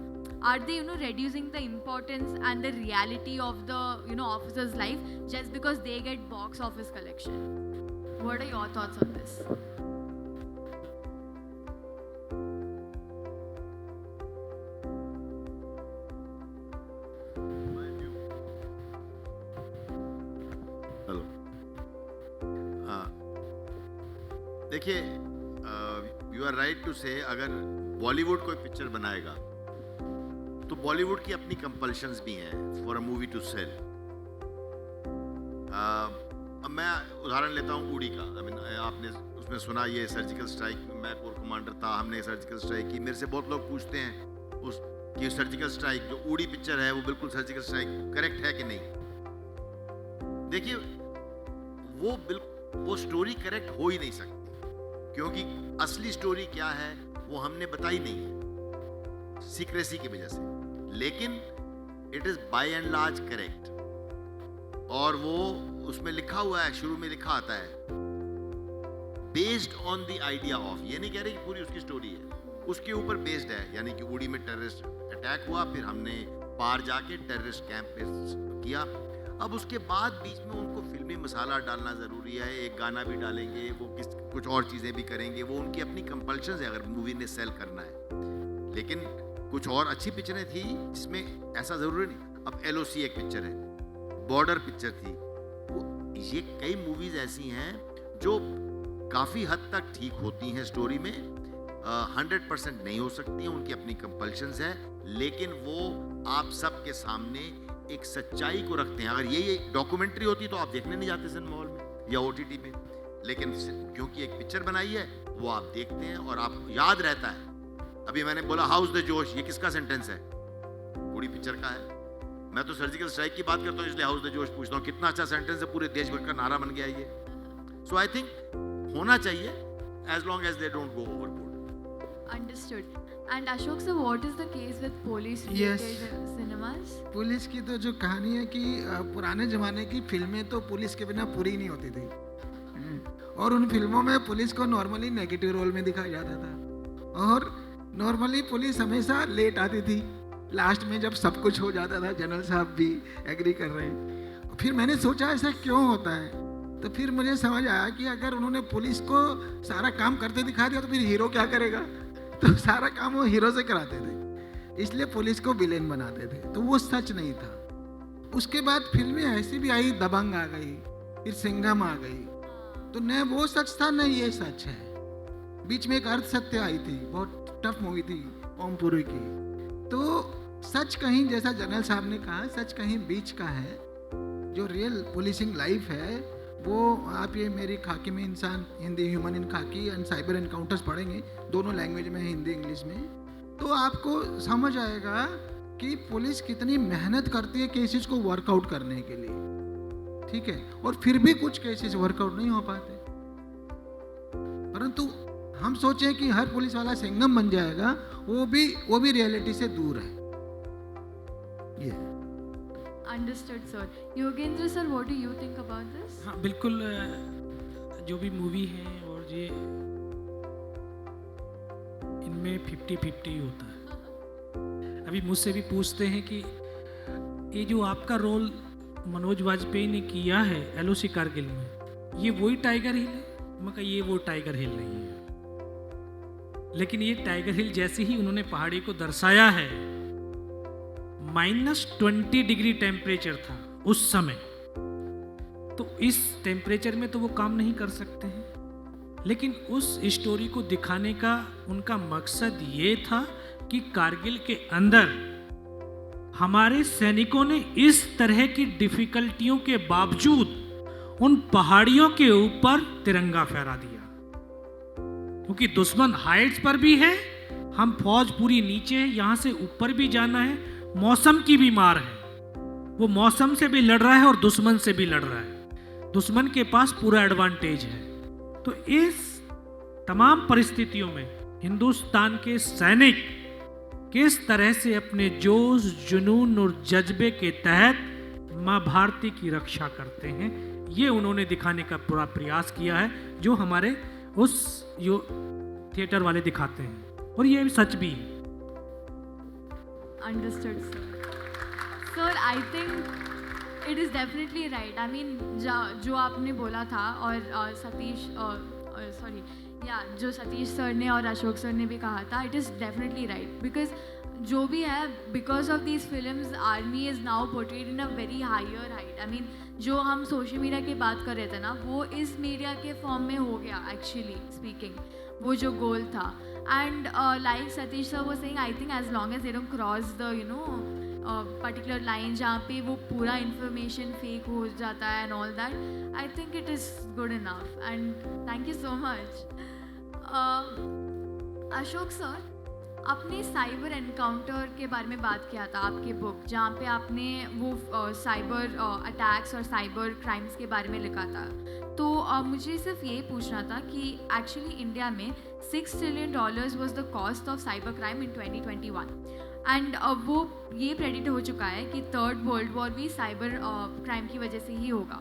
Are they reducing the importance and the reality of the officer's life just because they get box office collection? What are your thoughts on this? देखिए, यू आर राइट टू से, अगर बॉलीवुड कोई पिक्चर बनाएगा तो बॉलीवुड की अपनी कंपल्शंस भी हैं for a movie to sell. अब मैं उदाहरण लेता हूँ उड़ी का. आपने उसमें सुना ये सर्जिकल स्ट्राइक, मैं कोर कमांडर था, हमने सर्जिकल स्ट्राइक की. मेरे से बहुत लोग पूछते हैं कि सर्जिकल स्ट्राइक जो उड़ी पिक्चर है वो बिल्कुल सर्जिकल स्ट्राइक करेक्ट है कि नहीं. देखिए, वो स्टोरी करेक्ट हो ही नहीं सकती, क्योंकि असली स्टोरी क्या है वो हमने बताई नहीं है सीक्रेसी की वजह से. लेकिन it is by and large correct. और वो उसमें लिखा हुआ है, शुरू में लिखा आता है based on the idea of, ये नहीं कह रहे कि पूरी उसकी स्टोरी है, उसके ऊपर बेस्ड है। यानी कि उड़ी में टेररिस्ट अटैक हुआ, फिर हमने पार जाके टेररिस्ट कैंप पे किया। अब उसके बाद बीच में उनको फिल्मी मसाला डालना ज़रूरी है, एक गाना भी डालेंगे, वो कुछ और चीज़ें भी करेंगे, वो उनकी अपनी कंपल्शन है अगर मूवी ने सेल करना है। लेकिन कुछ और अच्छी पिक्चरें थी जिसमें ऐसा ज़रूरी नहीं। अब LOC एक पिक्चर है, बॉर्डर पिक्चर थी, ये कई मूवीज़ ऐसी हैं जो काफ़ी हद तक ठीक होती हैं स्टोरी में, 100% नहीं हो सकती हैं, उनकी अपनी कंपल्शंस है, लेकिन वो आप सबके सामने एक सच्चाई को रखते हैं। अगर ये डॉक्यूमेंट्री होती तो आप देखने नहीं जाते सिनेमा हॉल में या OTT में, लेकिन क्योंकि एक पिक्चर बनाई है वो आप देखते हैं और आपको याद रहता है। अभी मैंने बोला हाउस द जोश, ये किसका सेंटेंस है? पूरी पिक्चर का है। मैं तो सर्जिकल स्ट्राइक की बात करता हूँ इसलिए हाउस द जोश पूछता हूँ, कितना अच्छा सेंटेंस है, पूरे देश भर का नारा बन गया ये। सो आई थिंक होना चाहिए as long as they don't go overboard. Understood. And Ashok sir, what is the case with police related cinemas? Police की तो जो कहानी है कि पुराने ज़माने की फिल्में तो पुलिस के बिना पूरी नहीं होती थी, और उन फिल्मों में पुलिस को नॉर्मली नेगेटिव रोल में दिखाया जाता था, और नॉर्मली पुलिस हमेशा लेट आती थी। लास्ट में जब सब कुछ हो जाता था, जनरल साहब भी एग्री कर रहे हैं। फिर मैंने सोचा ऐसा क्यों होता है, तो फिर मुझे समझ आया कि अगर उन्होंने पुलिस को सारा काम करते दिखा दिया तो फिर हीरो क्या करेगा, तो सारा काम वो हीरो से कराते थे, इसलिए पुलिस को विलेन बनाते थे, तो वो सच नहीं था। उसके बाद फिल्में ऐसी भी आई, दबंग आ गई, फिर सिंघम आ गई, तो न वो सच था न ये सच है। बीच में एक अर्ध सत्य आई थी, बहुत टफ मूवी थी ओमपुरी की। तो सच कहीं, जैसा जनरल साहब ने कहा, सच कहीं बीच का है। जो रियल पुलिसिंग लाइफ है वो आप ये मेरी खाकी में इंसान, हिंदी ह्यूमन इन खाकी एंड साइबर एनकाउंटर्स पढ़ेंगे, दोनों लैंग्वेज में, हिंदी इंग्लिश में, तो आपको समझ आएगा कि पुलिस कितनी मेहनत करती है केसेस को वर्कआउट करने के लिए, ठीक है, और फिर भी कुछ केसेस वर्कआउट नहीं हो पाते। परंतु हम सोचें कि हर पुलिस वाला सिंघम बन जाएगा, वो भी रियलिटी से दूर है। ये Understood, sir. Yogendra sir, what do you think about this? हाँ बिल्कुल, जो भी मूवी है और ये इनमें 50-50 होता है। अभी मुझसे भी पूछते हैं कि ये जो आपका रोल मनोज वाजपेयी ने किया है LOC कारगिल में, ये वही टाइगर हिल है? मैं कहा ये वो टाइगर हिल नहीं है, लेकिन ये टाइगर हिल जैसे ही उन्होंने पहाड़ी को दर्शाया है, -20 डिग्री टेम्परेचर था उस समय, तो इस टेम्परेचर में तो वो काम नहीं कर सकते हैं। लेकिन उस स्टोरी को दिखाने का उनका मकसद ये था कि कारगिल के अंदर हमारे सैनिकों ने इस तरह की डिफिकल्टियों के बावजूद उन पहाड़ियों के ऊपर तिरंगा फहरा दिया, क्योंकि दुश्मन हाइट्स पर भी है, हम फौज पूरी नीचे है, यहां से ऊपर भी जाना है, मौसम की भी मार है, वो मौसम से भी लड़ रहा है और दुश्मन से भी लड़ रहा है, दुश्मन के पास पूरा एडवांटेज है। तो इस तमाम परिस्थितियों में हिंदुस्तान के सैनिक किस तरह से अपने जोश, जुनून और जज्बे के तहत माँ भारती की रक्षा करते हैं, ये उन्होंने दिखाने का पूरा प्रयास किया है, जो हमारे उस थिएटर वाले दिखाते हैं, और ये सच भी है। Understood, sir. Sir, I think it is definitely right. I mean, जो आपने बोला था, और सतीश, जो सतीश सर ने और अशोक सर ने भी कहा था, it is definitely right. Because जो भी है, because of these films, army is now portrayed in a very higher height. I mean, जो हम सोशल मीडिया की बात कर रहे थे ना, वो इस मीडिया के फॉर्म में हो गया, एक्चुअली स्पीकिंग, वो जो गोल था। And like Satish sir was saying, I think as long as they don't cross the particular line जहाँ पे वो पूरा information fake हो जाता है and all that, I think it is good enough. And thank you so much. Ashok sir, आपने साइबर एनकाउंटर के बारे में बात किया था आपके बुक, जहाँ पे आपने वो साइबर अटैक्स और साइबर क्राइम्स के बारे में लिखा था। तो मुझे सिर्फ ये पूछना था कि एक्चुअली इंडिया में $6 trillion was the cost of cyber crime in 2021, and वो ये प्रेडिक्ट हो चुका है कि थर्ड वर्ल्ड वॉर भी साइबर क्राइम की वजह से ही होगा।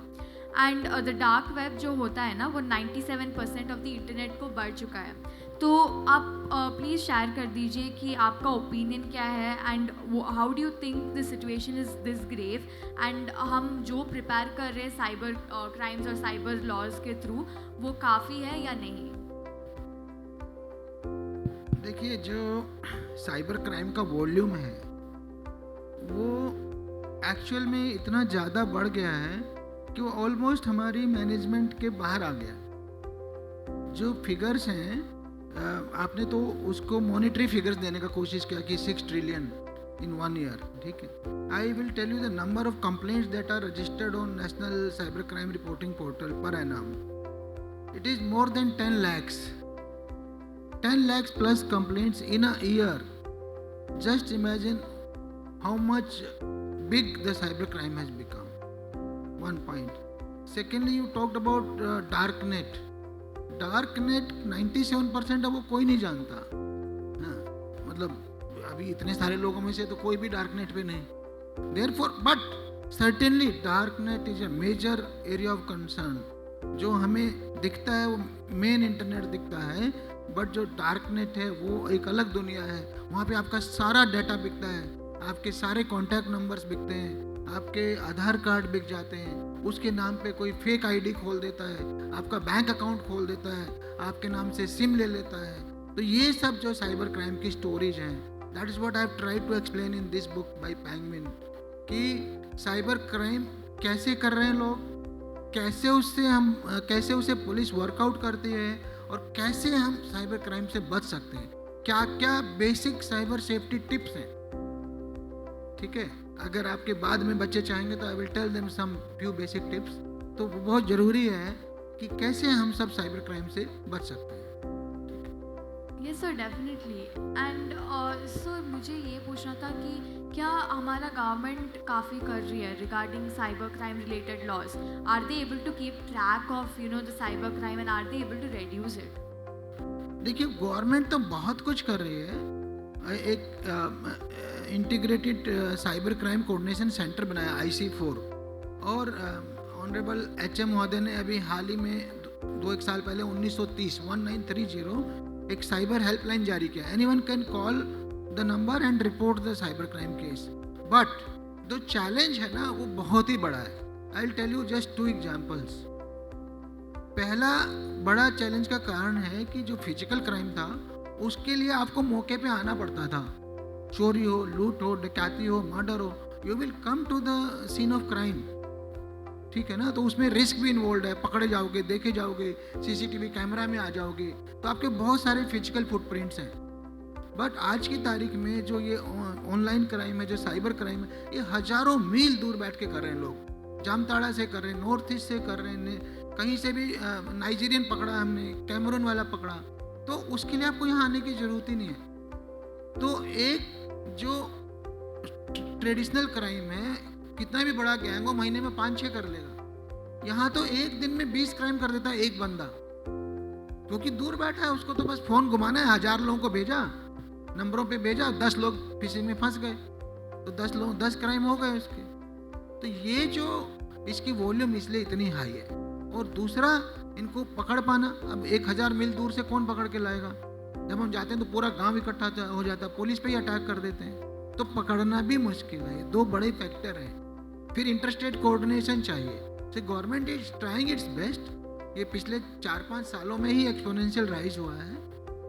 एंड द डार्क वेब जो होता है ना वो 97% ऑफ द इंटरनेट को बढ़ चुका है. तो आप प्लीज़ शेयर कर दीजिए कि आपका ओपिनियन क्या है and how do you think the situation is this grave, and हम जो प्रिपेयर कर रहे हैं साइबर क्राइम्स और साइबर लॉज के थ्रू वो काफ़ी है या नहीं? देखिए, जो साइबर क्राइम का वॉल्यूम है वो एक्चुअल में इतना ज़्यादा बढ़ गया है कि वो ऑलमोस्ट हमारी मैनेजमेंट के बाहर आ गया. जो फिगर्स हैं, आपने तो उसको मॉनेटरी फिगर्स देने का कोशिश किया कि 6 ट्रिलियन इन 1 ईयर. ठीक है, I will tell you the number of complaints that are registered on national cyber crime reporting portal per annum. It is more than 10 lakhs. 10 lakhs plus complaints in a year. Just imagine how much big the cybercrime has become. One point. Secondly, you talked about darknet. Darknet 97% अब वो कोई नहीं जानता. हाँ, मतलब अभी इतने सारे लोगों में से तो कोई भी डार्कनेट पे नहीं. Therefore, but certainly darknet is a major area of concern. जो हमें दिखता है वो मेन इंटरनेट दिखता है, बट जो डार्कनेट है वो एक अलग दुनिया है. वहाँ पे आपका सारा डाटा बिकता है, आपके सारे कॉन्टैक्ट नंबर्स बिकते हैं, आपके आधार कार्ड बिक जाते हैं, उसके नाम पे कोई फेक आईडी खोल देता है, आपका बैंक अकाउंट खोल देता है, आपके नाम से सिम ले लेता है. तो ये सब जो साइबर क्राइम की स्टोरीज हैं, that is what I have tried to explain in this book by Penguin, कि साइबर क्राइम कैसे कर रहे हैं लोग, कैसे उसे पुलिस वर्कआउट करती है, और कैसे हम साइबर क्राइम से बच सकते हैं. क्या क्या बेसिक साइबर सेफ्टी टिप्स हैं. ठीक है, अगर आपके बाद में बच्चे चाहेंगे तो I will tell them some few basic tips. तो बहुत ज़रूरी है कि कैसे हम सब साइबर क्राइम से बच सकते हैं. Yes sir, definitely. And sir मुझे ये पूछना था कि क्या हमारा गवर्नमेंट काफ़ी कर रही है regarding cyber crime related laws? Are they able to keep track of the cyber crime and are they able to reduce it? देखिए, गवर्नमेंट तो बहुत कुछ कर रही है. एक integrated cyber crime coordination centre बनाया IC4, और ऑनरेबल HM महोदय ने अभी हाल ही में 2-1 साल पहले 1930 एक साइबर हेल्पलाइन जारी किया. Anyone can call the number and report the cyber crime case. But जो चैलेंज है ना वो बहुत ही बड़ा है. I will tell you just 2 examples. पहला बड़ा चैलेंज का कारण है कि जो फिजिकल क्राइम था उसके लिए आपको मौके पे आना पड़ता था. चोरी हो, लूट हो, डकैती हो, मर्डर हो, you will come to the scene of crime. ठीक है ना, तो उसमें रिस्क भी इन्वॉल्व है. पकड़े जाओगे, देखे जाओगे, CCTV कैमरा में आ जाओगे, तो आपके बहुत सारे फिजिकल फुटप्रिंट्स हैं. बट आज की तारीख में जो ये ऑनलाइन क्राइम है, जो साइबर क्राइम है, ये हजारों मील दूर बैठ के कर रहे हैं लोग. जामताड़ा से कर रहे हैं, नॉर्थ ईस्ट से कर रहे हैं, कहीं से भी नाइजीरियन पकड़ा हमने, कैमरून वाला पकड़ा, तो उसके लिए आपको यहाँ आने की ज़रूरत ही नहीं है. तो एक जो ट्रेडिशनल क्राइम है, कितना भी बड़ा गैंग हो, महीने में 5-6 कर लेगा. यहाँ तो एक दिन में 20 क्राइम कर देता है एक बंदा, क्योंकि दूर बैठा है. उसको तो बस फ़ोन घुमाना है, 1000 लोगों को भेजा, नंबरों पे भेजा, 10 लोग फिशिंग में फंस गए, तो 10 क्राइम हो गए उसके. तो ये जो इसकी वॉल्यूम इसलिए इतनी हाई है. और दूसरा, इनको पकड़ पाना. अब 1000 मील दूर से कौन पकड़ के लाएगा? जब हम जाते हैं तो पूरा गांव इकट्ठा हो जाता है, पुलिस पे ही अटैक कर देते हैं, तो पकड़ना भी मुश्किल है. 2 बड़े फैक्टर हैं. फिर इंटरस्टेट कोऑर्डिनेशन चाहिए. तो government is trying it's best. ये पिछले 4-5 सालों में ही एक्सपोनेंशियल राइज हुआ है,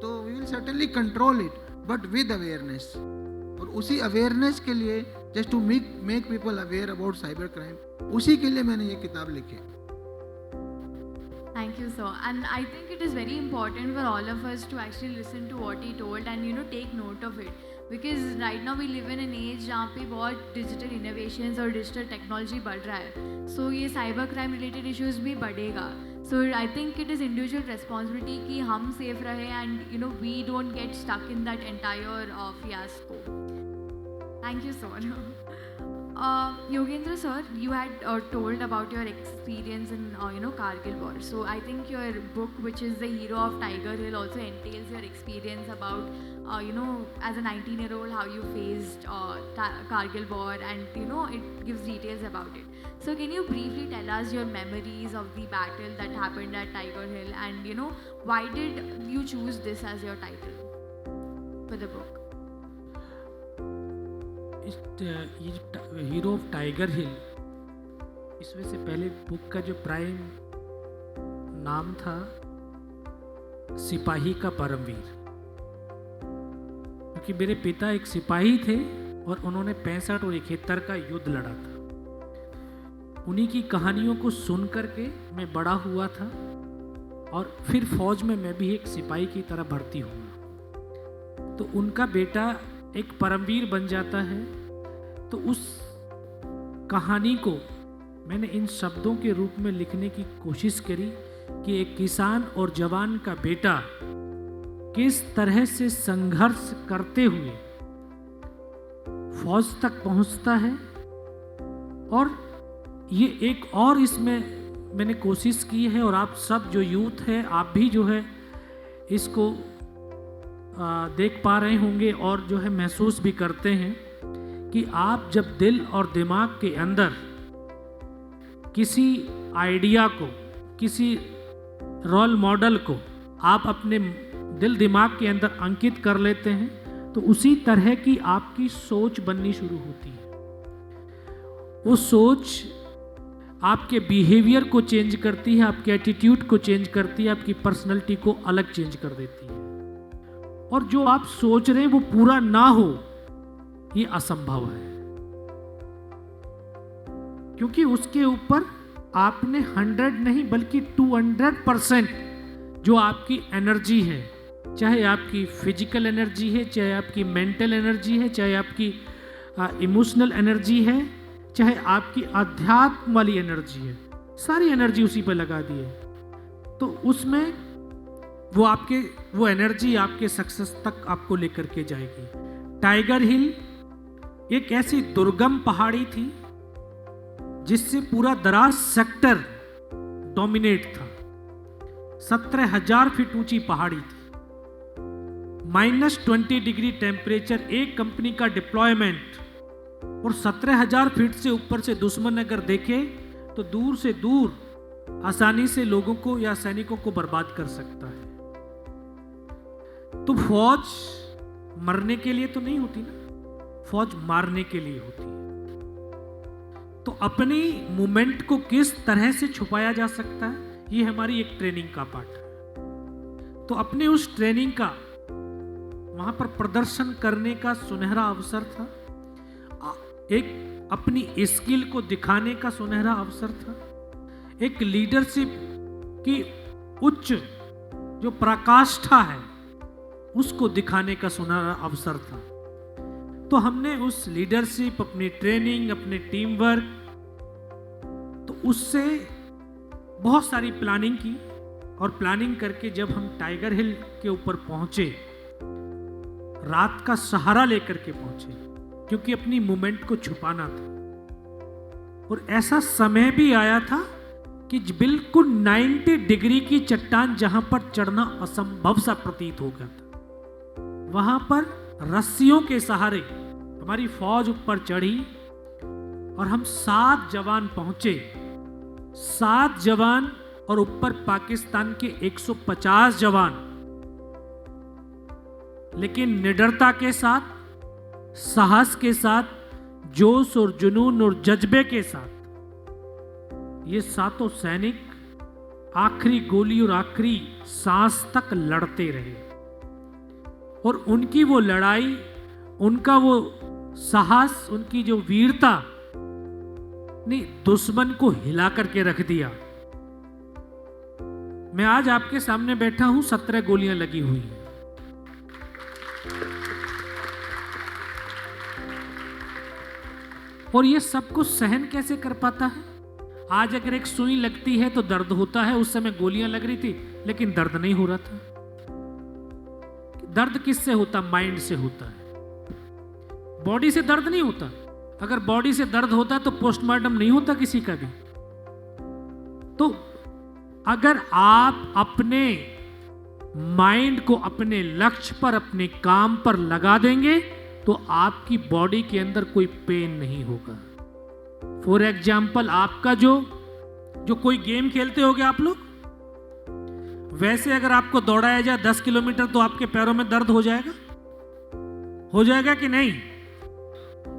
तो we will certainly control it, but with awareness. और उसी अवेयरनेस के लिए, just to make people aware about cyber crime, उसी के लिए मैंने ये किताब लिखी है. Thank you, sir. And I think it is very important for all of us to actually listen to what he told and take note of it. Because right now we live in an age जहाँ पे बहुत डिजिटल इनोवेशंस और डिजिटल टेक्नोलॉजी बढ़ रहा है. सो ये साइबर क्राइम रिलेटेड इश्यूज भी बढ़ेगा. So I think it is individual responsibility कि हम सेफ रहे and we don't get stuck in that entire fiasco. Thank you, sir. Yogendra sir, you had told about your experience in Kargil war. So I think your book, which is The Hero of Tiger Hill, also entails your experience about as a 19-year-old how you faced Kargil war, and it gives details about it. So can you briefly tell us your memories of the battle that happened at Tiger Hill, and why did you choose this as your title for the book? Hero of Tiger Hill, इसमें से पहले बुक का जो प्राइम नाम था सिपाही का परमवीर, क्योंकि मेरे पिता एक सिपाही थे और उन्होंने 65 और 71 का युद्ध लड़ा था। उन्हीं की कहानियों को सुन करके मैं बड़ा हुआ था और फिर फौज में मैं भी एक सिपाही की तरह भर्ती हुआ। तो उनका बेटा एक परमवीर बन जाता है, तो उस कहानी को मैंने इन शब्दों के रूप में लिखने की कोशिश करी कि एक किसान और जवान का बेटा किस तरह से संघर्ष करते हुए फौज तक पहुंचता है। और ये एक और इसमें मैंने कोशिश की है, और आप सब जो यूथ है आप भी जो है इसको देख पा रहे होंगे और जो है महसूस भी करते हैं कि आप जब दिल और दिमाग के अंदर किसी आइडिया को, किसी रोल मॉडल को आप अपने दिल दिमाग के अंदर अंकित कर लेते हैं, तो उसी तरह की आपकी सोच बननी शुरू होती है। वो सोच आपके बिहेवियर को चेंज करती है, आपके एटीट्यूड को चेंज करती है, आपकी पर्सनैलिटी को अलग चेंज कर देती है। और जो आप सोच रहे हैं वो पूरा ना हो, ये असंभव है, क्योंकि उसके ऊपर आपने 100 नहीं बल्कि 200% जो आपकी एनर्जी है, चाहे आपकी फिजिकल एनर्जी है, चाहे आपकी मेंटल एनर्जी है, चाहे आपकी इमोशनल एनर्जी है, चाहे आपकी अध्यात्म वाली एनर्जी है, सारी एनर्जी उसी पर लगा दी है। तो उसमें वो एनर्जी आपके सक्सेस तक आपको लेकर के जाएगी। टाइगर हिल एक ऐसी दुर्गम पहाड़ी थी जिससे पूरा दराज सेक्टर डोमिनेट था। 17,000 फीट ऊंची पहाड़ी थी, -20 डिग्री टेम्परेचर, एक कंपनी का डिप्लॉयमेंट, और 17,000 फीट से ऊपर से दुश्मन अगर देखे तो दूर से दूर आसानी से लोगों को या सैनिकों को बर्बाद कर सकता है। तो फौज मरने के लिए तो नहीं होती ना, फौज मारने के लिए होती है। तो अपनी मूवमेंट को किस तरह से छुपाया जा सकता है, ये हमारी एक ट्रेनिंग का पार्ट है। तो अपने उस ट्रेनिंग का वहां पर प्रदर्शन करने का सुनहरा अवसर था, एक अपनी स्किल को दिखाने का सुनहरा अवसर था, एक लीडरशिप की उच्च जो पराकाष्ठा है उसको दिखाने का सुनहरा अवसर था। तो हमने उस लीडरशिप, अपनी ट्रेनिंग, अपने टीम वर्क, तो उससे बहुत सारी प्लानिंग की, और प्लानिंग करके जब हम टाइगर हिल के ऊपर पहुंचे, रात का सहारा लेकर के पहुंचे, क्योंकि अपनी मूवमेंट को छुपाना था। और ऐसा समय भी आया था कि बिल्कुल 90 डिग्री की चट्टान जहां पर चढ़ना असंभव सा प्रतीत हो गया था, वहां पर रस्सियों के सहारे हमारी फौज ऊपर चढ़ी और हम 7 जवान पहुंचे। 7 जवान और ऊपर पाकिस्तान के 150 जवान, लेकिन निडरता के साथ, साहस के साथ, जोश और जुनून और जज्बे के साथ ये 7 सैनिक आखिरी गोली और आखिरी सांस तक लड़ते रहे। और उनकी वो लड़ाई, उनका वो साहस, उनकी जो वीरता ने दुश्मन को हिला करके रख दिया। मैं आज आपके सामने बैठा हूं, 17 गोलियां लगी हुई हैं। और ये सब कुछ सहन कैसे कर पाता है? आज अगर एक सुई लगती है तो दर्द होता है, उस समय गोलियां लग रही थी लेकिन दर्द नहीं हो रहा था। दर्द किससे होता? माइंड से होता है, बॉडी से दर्द नहीं होता। अगर बॉडी से दर्द होता तो पोस्टमार्टम नहीं होता किसी का भी। तो अगर आप अपने माइंड को अपने लक्ष्य पर, अपने काम पर लगा देंगे तो आपकी बॉडी के अंदर कोई पेन नहीं होगा, फॉर एग्जाम्पल आपका जो कोई गेम खेलते होगे आप लोग, वैसे अगर आपको दौड़ाया जाए 10 किलोमीटर तो आपके पैरों में दर्द हो जाएगा कि नहीं?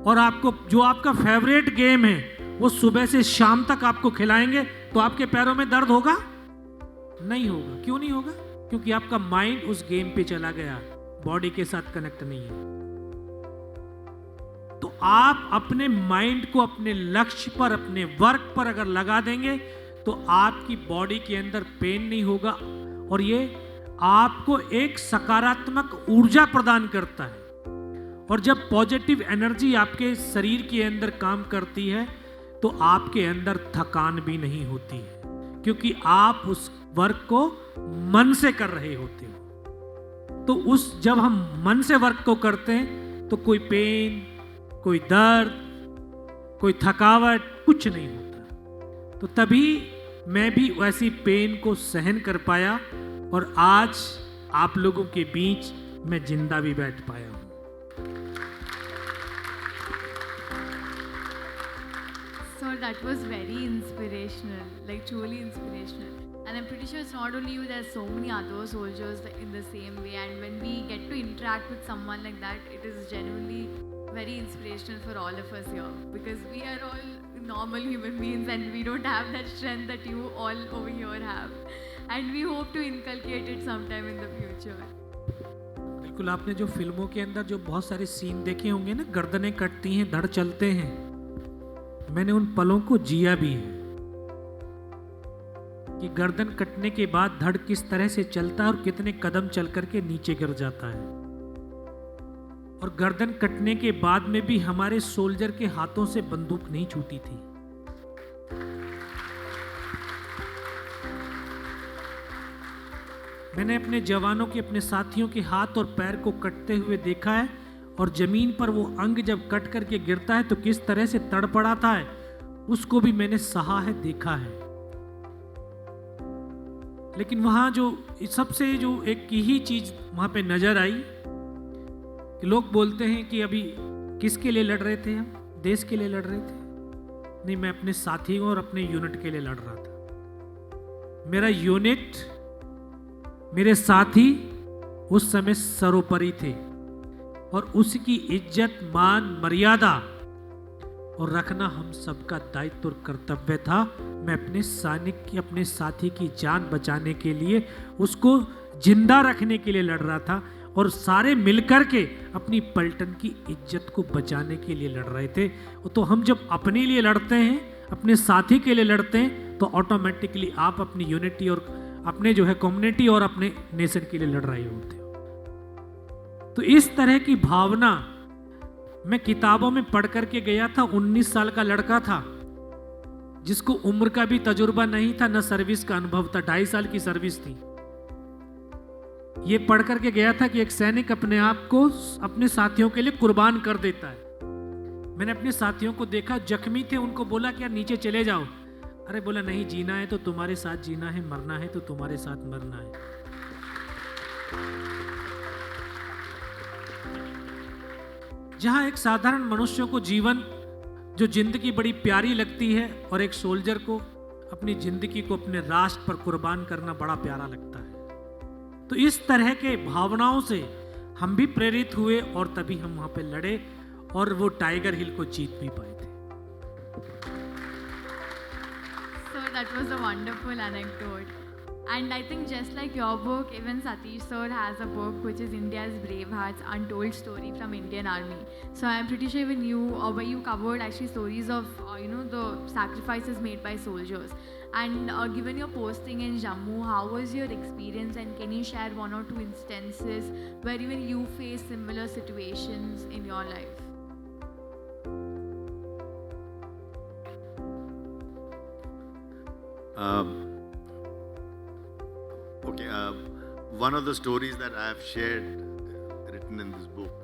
और आपको जो आपका फेवरेट गेम है वो सुबह से शाम तक आपको खिलाएंगे तो आपके पैरों में दर्द होगा? नहीं होगा। क्यों नहीं होगा? क्योंकि आपका माइंड उस गेम पे चला गया, बॉडी के साथ कनेक्ट नहीं है। तो आप अपने माइंड को अपने लक्ष्य पर, अपने वर्क पर अगर लगा देंगे तो आपकी बॉडी के अंदर पेन नहीं होगा और ये आपको एक सकारात्मक ऊर्जा प्रदान करता है। और जब पॉजिटिव एनर्जी आपके शरीर के अंदर काम करती है तो आपके अंदर थकान भी नहीं होती है, क्योंकि आप उस वर्क को मन से कर रहे होते हो। तो जब हम मन से वर्क को करते हैं तो कोई पेन, कोई दर्द, कोई थकावट कुछ नहीं होता। तो तभी मैं भी वैसी पेन को सहन कर पाया और आज आप लोगों के बीच मैं जिंदा भी बैठ पाया हूं। So that was very inspirational, like truly inspirational. And I'm pretty sure it's not only you, there's so many other soldiers in the same way. And when we get to interact with someone like that, it is genuinely very inspirational for all of us here. Because we are all normal human beings and we don't have that strength that you all over here have. And we hope to inculcate it sometime in the future. बिल्कुल, आपने जो फिल्मों के अंदर जो बहुत सारे सीन देखे होंगे ना, गर्दनें कटती हैं, धड़ चलते हैं, मैंने उन पलों को जिया भी है कि गर्दन कटने के बाद धड़ किस तरह से चलता है और कितने कदम चल करके नीचे गिर जाता है। और गर्दन कटने के बाद में भी हमारे सोल्जर के हाथों से बंदूक नहीं छूटी थी। मैंने अपने जवानों के, अपने साथियों के हाथ और पैर को कटते हुए देखा है और जमीन पर वो अंग जब कट करके गिरता है तो किस तरह से तड़पड़ाता है, उसको भी मैंने सहा है, देखा है। लेकिन वहां जो सबसे जो एक ही चीज वहां पे नजर आई कि लोग बोलते हैं कि अभी किसके लिए लड़ रहे थे हम? देश के लिए लड़ रहे थे? नहीं, मैं अपने साथियों और अपने यूनिट के लिए लड़ रहा था। मेरा यूनिट, मेरे साथी उस समय सर्वोपरि थे और उसकी इज्जत, मान, मर्यादा और रखना हम सबका दायित्व और कर्तव्य था। मैं अपने सैनिक की, अपने साथी की जान बचाने के लिए, उसको जिंदा रखने के लिए लड़ रहा था और सारे मिलकर के अपनी पलटन की इज्जत को बचाने के लिए लड़ रहे थे। तो हम जब अपने लिए लड़ते हैं, अपने साथी के लिए लड़ते हैं, तो ऑटोमेटिकली आप अपनी यूनिटी और अपने जो है कम्युनिटी और अपने नेशन के लिए लड़ रहे होते हो। तो इस तरह की भावना मैं किताबों में पढ़ करके गया था। 19 साल का लड़का था जिसको उम्र का भी तजुर्बा नहीं था, न सर्विस का अनुभव था, 2.5 साल की सर्विस थी। ये पढ़ करके गया था कि एक सैनिक अपने आप को अपने साथियों के लिए कुर्बान कर देता है। मैंने अपने साथियों को देखा, जख्मी थे, उनको बोला कि यार नीचे चले जाओ। अरे बोला नहीं, जीना है तो तुम्हारे साथ जीना है, मरना है तो तुम्हारे साथ मरना है। जहां एक साधारण मनुष्य को जीवन, जो जिंदगी बड़ी प्यारी लगती है, और एक सोल्जर को अपनी जिंदगी को अपने राष्ट्र पर कुर्बान करना बड़ा प्यारा लगता है। तो इस तरह के भावनाओं से हम भी प्रेरित हुए और तभी हम वहां पे लड़े और वो टाइगर हिल को जीत भी पाए थे। So that was a wonderful anecdote. And I think just like your book, even Satish sir has a book which is India's Brave Hearts, Untold Story from Indian Army. So I'm pretty sure even you, where you covered actually stories of, the sacrifices made by soldiers. And given your posting in Jammu, how was your experience, and can you share 1 or 2 instances where even you faced similar situations in your life? Okay, one of the stories that I have shared, written in this book,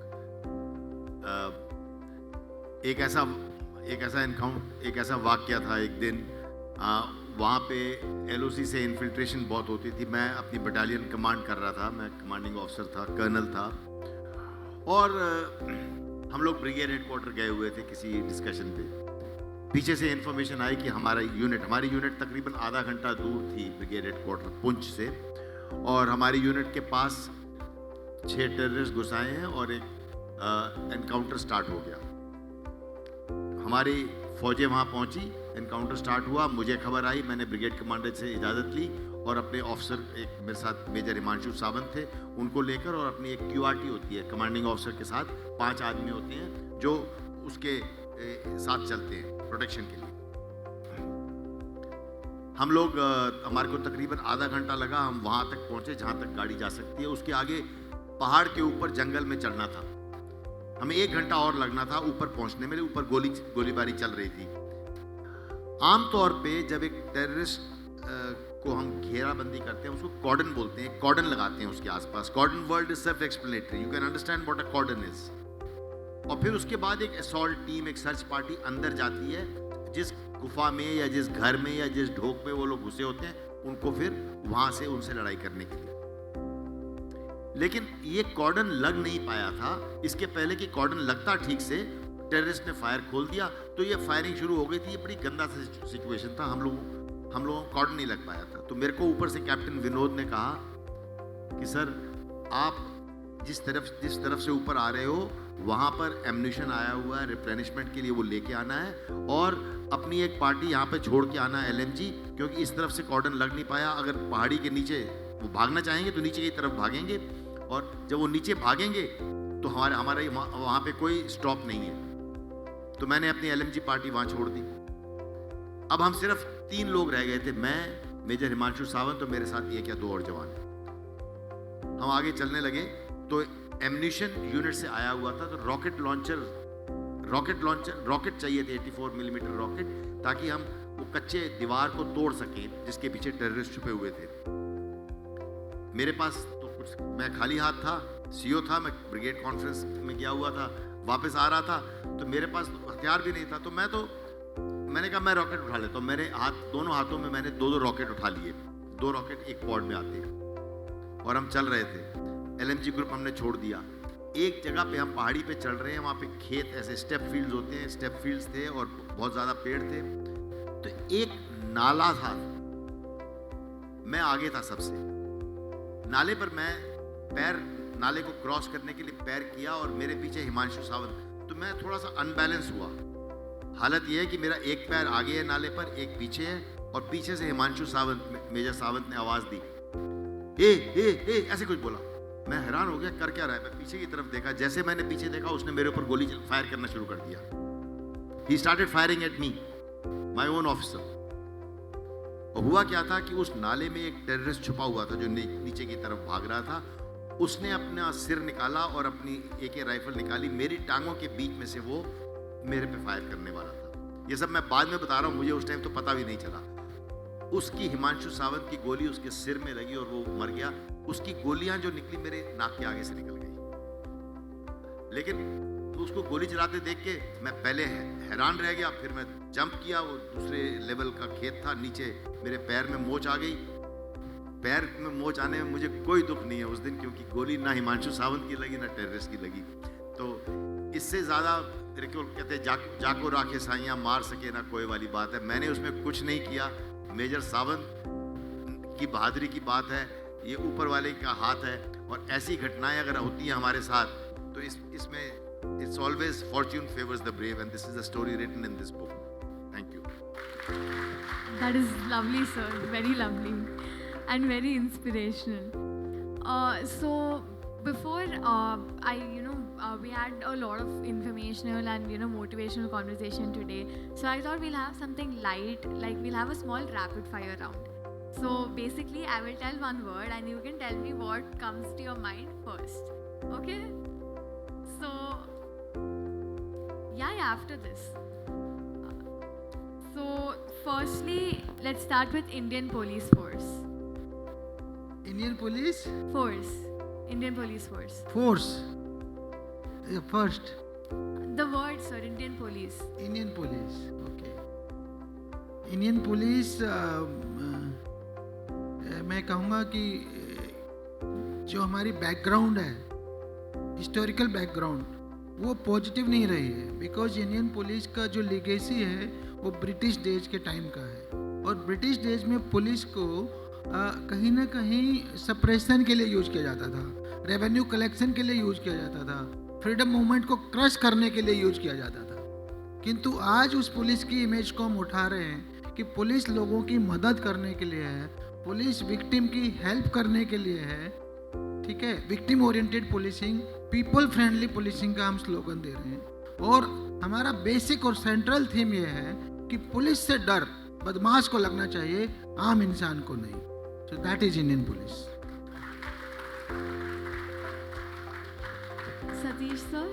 एक ऐसा वाक्य था। एक दिन वहाँ पे LOC से इन्फिल्ट्रेशन बहुत होती थी। मैं अपनी बटालियन कमांड कर रहा था, मैं कमांडिंग ऑफिसर था, कर्नल था, और हम लोग ब्रिगेड हेडक्वार्टर गए हुए थे किसी डिस्कशन पे। पीछे से इन्फॉर्मेशन आई कि हमारी यूनिट तकरीबन आधा घंटा दूर थी ब्रिगेड हेडक्वार्टर पुंछ से, और हमारी यूनिट के पास 6 टेररिस्ट घुस आए हैं और एक एनकाउंटर स्टार्ट हो गया। हमारी फौजें वहाँ पहुँची, एनकाउंटर स्टार्ट हुआ, मुझे खबर आई, मैंने ब्रिगेड कमांडर से इजाज़त ली और अपने ऑफिसर, एक मेरे साथ मेजर हिमांशु सावंत थे, उनको लेकर, और अपनी एक QRT होती है, कमांडिंग ऑफिसर के साथ 5 आदमी होते हैं जो उसके साथ चलते हैं प्रोटेक्शन के लिए। हम लोग, हमारे को तकरीबन आधा घंटा लगा, हम वहाँ तक पहुँचे जहाँ तक गाड़ी जा सकती है। उसके आगे पहाड़ के ऊपर जंगल में चढ़ना था, हमें 1 घंटा और लगना था ऊपर पहुँचने में। ऊपर गोलीबारी चल रही थी। आमतौर पे जब एक टेररिस्ट को हम घेराबंदी करते हैं, उसको कॉर्डन बोलते हैं, कॉर्डन लगाते हैं उसके आसपास। Cordon word is self explanatory, you can understand what a cordon is. और फिर उसके बाद एक असॉल्ट टीम, एक सर्च पार्टी अंदर जाती है, जिस गुफा में या जिस घर में या जिस ढोक में वो लोग घुसे होते हैं, उनको फिर वहां से उनसे लड़ाई करने के लिए। लेकिन ये कॉर्डन लग नहीं पाया था। इसके पहले कि कॉर्डन लगता ठीक से, टेररिस्ट ने फायर खोल दिया, तो ये फायरिंग शुरू हो गई थी। ये बड़ी गंदा सिचुएशन था, हम लोगों को कॉर्डन नहीं लग पाया था। तो मेरे को ऊपर से कैप्टन विनोद ने कहा कि सर, आप जिस तरफ से ऊपर आ रहे हो, वहाँ पर एम्यूनिशन आया हुआ है रिप्लेनिशमेंट के लिए, वो लेके आना है, और अपनी एक पार्टी यहाँ पे छोड़ के आना है LMG, क्योंकि इस तरफ से कॉर्डन लग नहीं पाया। अगर पहाड़ी के नीचे वो भागना चाहेंगे तो नीचे की तरफ भागेंगे, और जब वो नीचे भागेंगे तो हमारे वहाँ पे कोई स्टॉप नहीं है। तो मैंने अपनी LMG पार्टी वहाँ छोड़ दी। अब हम सिर्फ 3 लोग रह गए थे, मैं, मेजर हिमांशु सावंत और मेरे साथ 1 या 2 और जवान। हम आगे चलने लगे तो एम्यूनिशन यूनिट से आया हुआ था, तो रॉकेट चाहिए थे, 84 मिलीमीटर रॉकेट, ताकि हम वो कच्चे दीवार को तोड़ सकें जिसके पीछे टेररिस्ट छुपे हुए थे। मेरे पास तो कुछ, मैं खाली हाथ था, CO था, मैं ब्रिगेड कॉन्फ्रेंस में गया हुआ था, वापस आ रहा था, तो मेरे पास हथियार भी नहीं था। तो मैंने कहा मैं रॉकेट उठा लेता हूँ। मेरे दोनों हाथों में मैंने 2 रॉकेट उठा लिए। 2 रॉकेट एक पॉड में आते हैं, और हम चल रहे थे। LMG ग्रुप हमने छोड़ दिया। एक जगह पे हम पहाड़ी पे चल रहे हैं, वहाँ पे खेत, ऐसे स्टेप फील्ड्स होते हैं, स्टेप फील्ड्स थे और बहुत ज़्यादा पेड़ थे। तो एक नाला था, मैं आगे था सबसे। नाले पर नाले को क्रॉस करने के लिए पैर किया, और मेरे पीछे हिमांशु सावंत। तो मैं थोड़ा सा अनबैलेंस हुआ। हालत यह है कि मेरा एक पैर आगे है नाले पर, एक पीछे है, और पीछे से हिमांशु सावंत, मेजर सावंत ने आवाज़ दी, ए ऐसे कुछ बोला। मैं हैरान हो गया, कर क्या रहा है। मैं पीछे की तरफ देखा, जैसे मैंने पीछे देखा, उसने मेरे ऊपर गोली फायर करना शुरू कर दिया। He started firing at me, my own officer. और हुआ क्या था कि उस नाले में एक टेररिस्ट छुपा हुआ था जो नीचे की तरफ भाग रहा था। उसने अपना सिर निकाला और अपनी AK राइफल निकाली, मेरी टांगों के बीच में से वो मेरे पे फायर करने वाला था। ये सब मैं बाद में बता रहा हूँ, मुझे उस टाइम तो पता भी नहीं चला। उसकी, हिमांशु सावंत की गोली उसके सिर में लगी और वो मर गया। उसकी गोलियां जो निकली मेरे नाक के आगे से निकल गई। लेकिन उसको गोली चलाते देख के मैं पहले हैरान रह गया, फिर मैं जंप किया। वो दूसरे लेवल का खेत था, नीचे मेरे पैर में मोच आ गई। पैर में मोच आने में मुझे कोई दुख नहीं है उस दिन, क्योंकि गोली ना हिमांशु सावंत की लगी ना टेररिस्ट की लगी। तो इससे ज़्यादा तेरे को कहते जाको राखे साइयाँ मार सके ना कोई वाली बात है। मैंने उसमें कुछ नहीं किया। मेजर सावंत की बहादुरी की बात है, ये ऊपर वाले का हाथ है। और ऐसी घटनाएं अगर होती हैं हमारे साथ, तो इसमें it's always fortune favours the brave, and this is the story written in this book. Thank you. That is lovely, sir. Very lovely and very inspirational. So before we had a lot of informational and motivational conversation today. So I thought we'll have something light, like we'll have a small rapid fire round. So basically, I will tell one word and you can tell me what comes to your mind first. Okay? So yeah, after this. So firstly, let's start with Indian Police Force. Indian Police Force. Indian Police Force. Force. First. The word, sir, Indian Police. Indian Police. Okay. Indian Police. मैं कहूँगा कि जो हमारी बैकग्राउंड है, हिस्टोरिकल बैकग्राउंड, वो पॉजिटिव नहीं रही है। बिकॉज इंडियन पुलिस का जो लिगेसी है वो ब्रिटिश डेज के टाइम का है। और ब्रिटिश डेज में पुलिस को कहीं ना कहीं सप्रेशन के लिए यूज किया जाता था, रेवेन्यू कलेक्शन के लिए यूज किया जाता था, फ्रीडम मूवमेंट को क्रश करने के लिए यूज किया जाता था। किंतु आज उस पुलिस की इमेज को हम उठा रहे हैं कि पुलिस लोगों की मदद करने के लिए है, पुलिस विक्टिम की हेल्प करने के लिए है, ठीक है। Victim oriented policing, people friendly policing का हम स्लोगन दे रहे हैं। और हमारा बेसिक और सेंट्रल थीम ये है कि पुलिस से डर बदमाश को लगना चाहिए, आम इंसान को नहीं। So that is Indian police. Satish sir?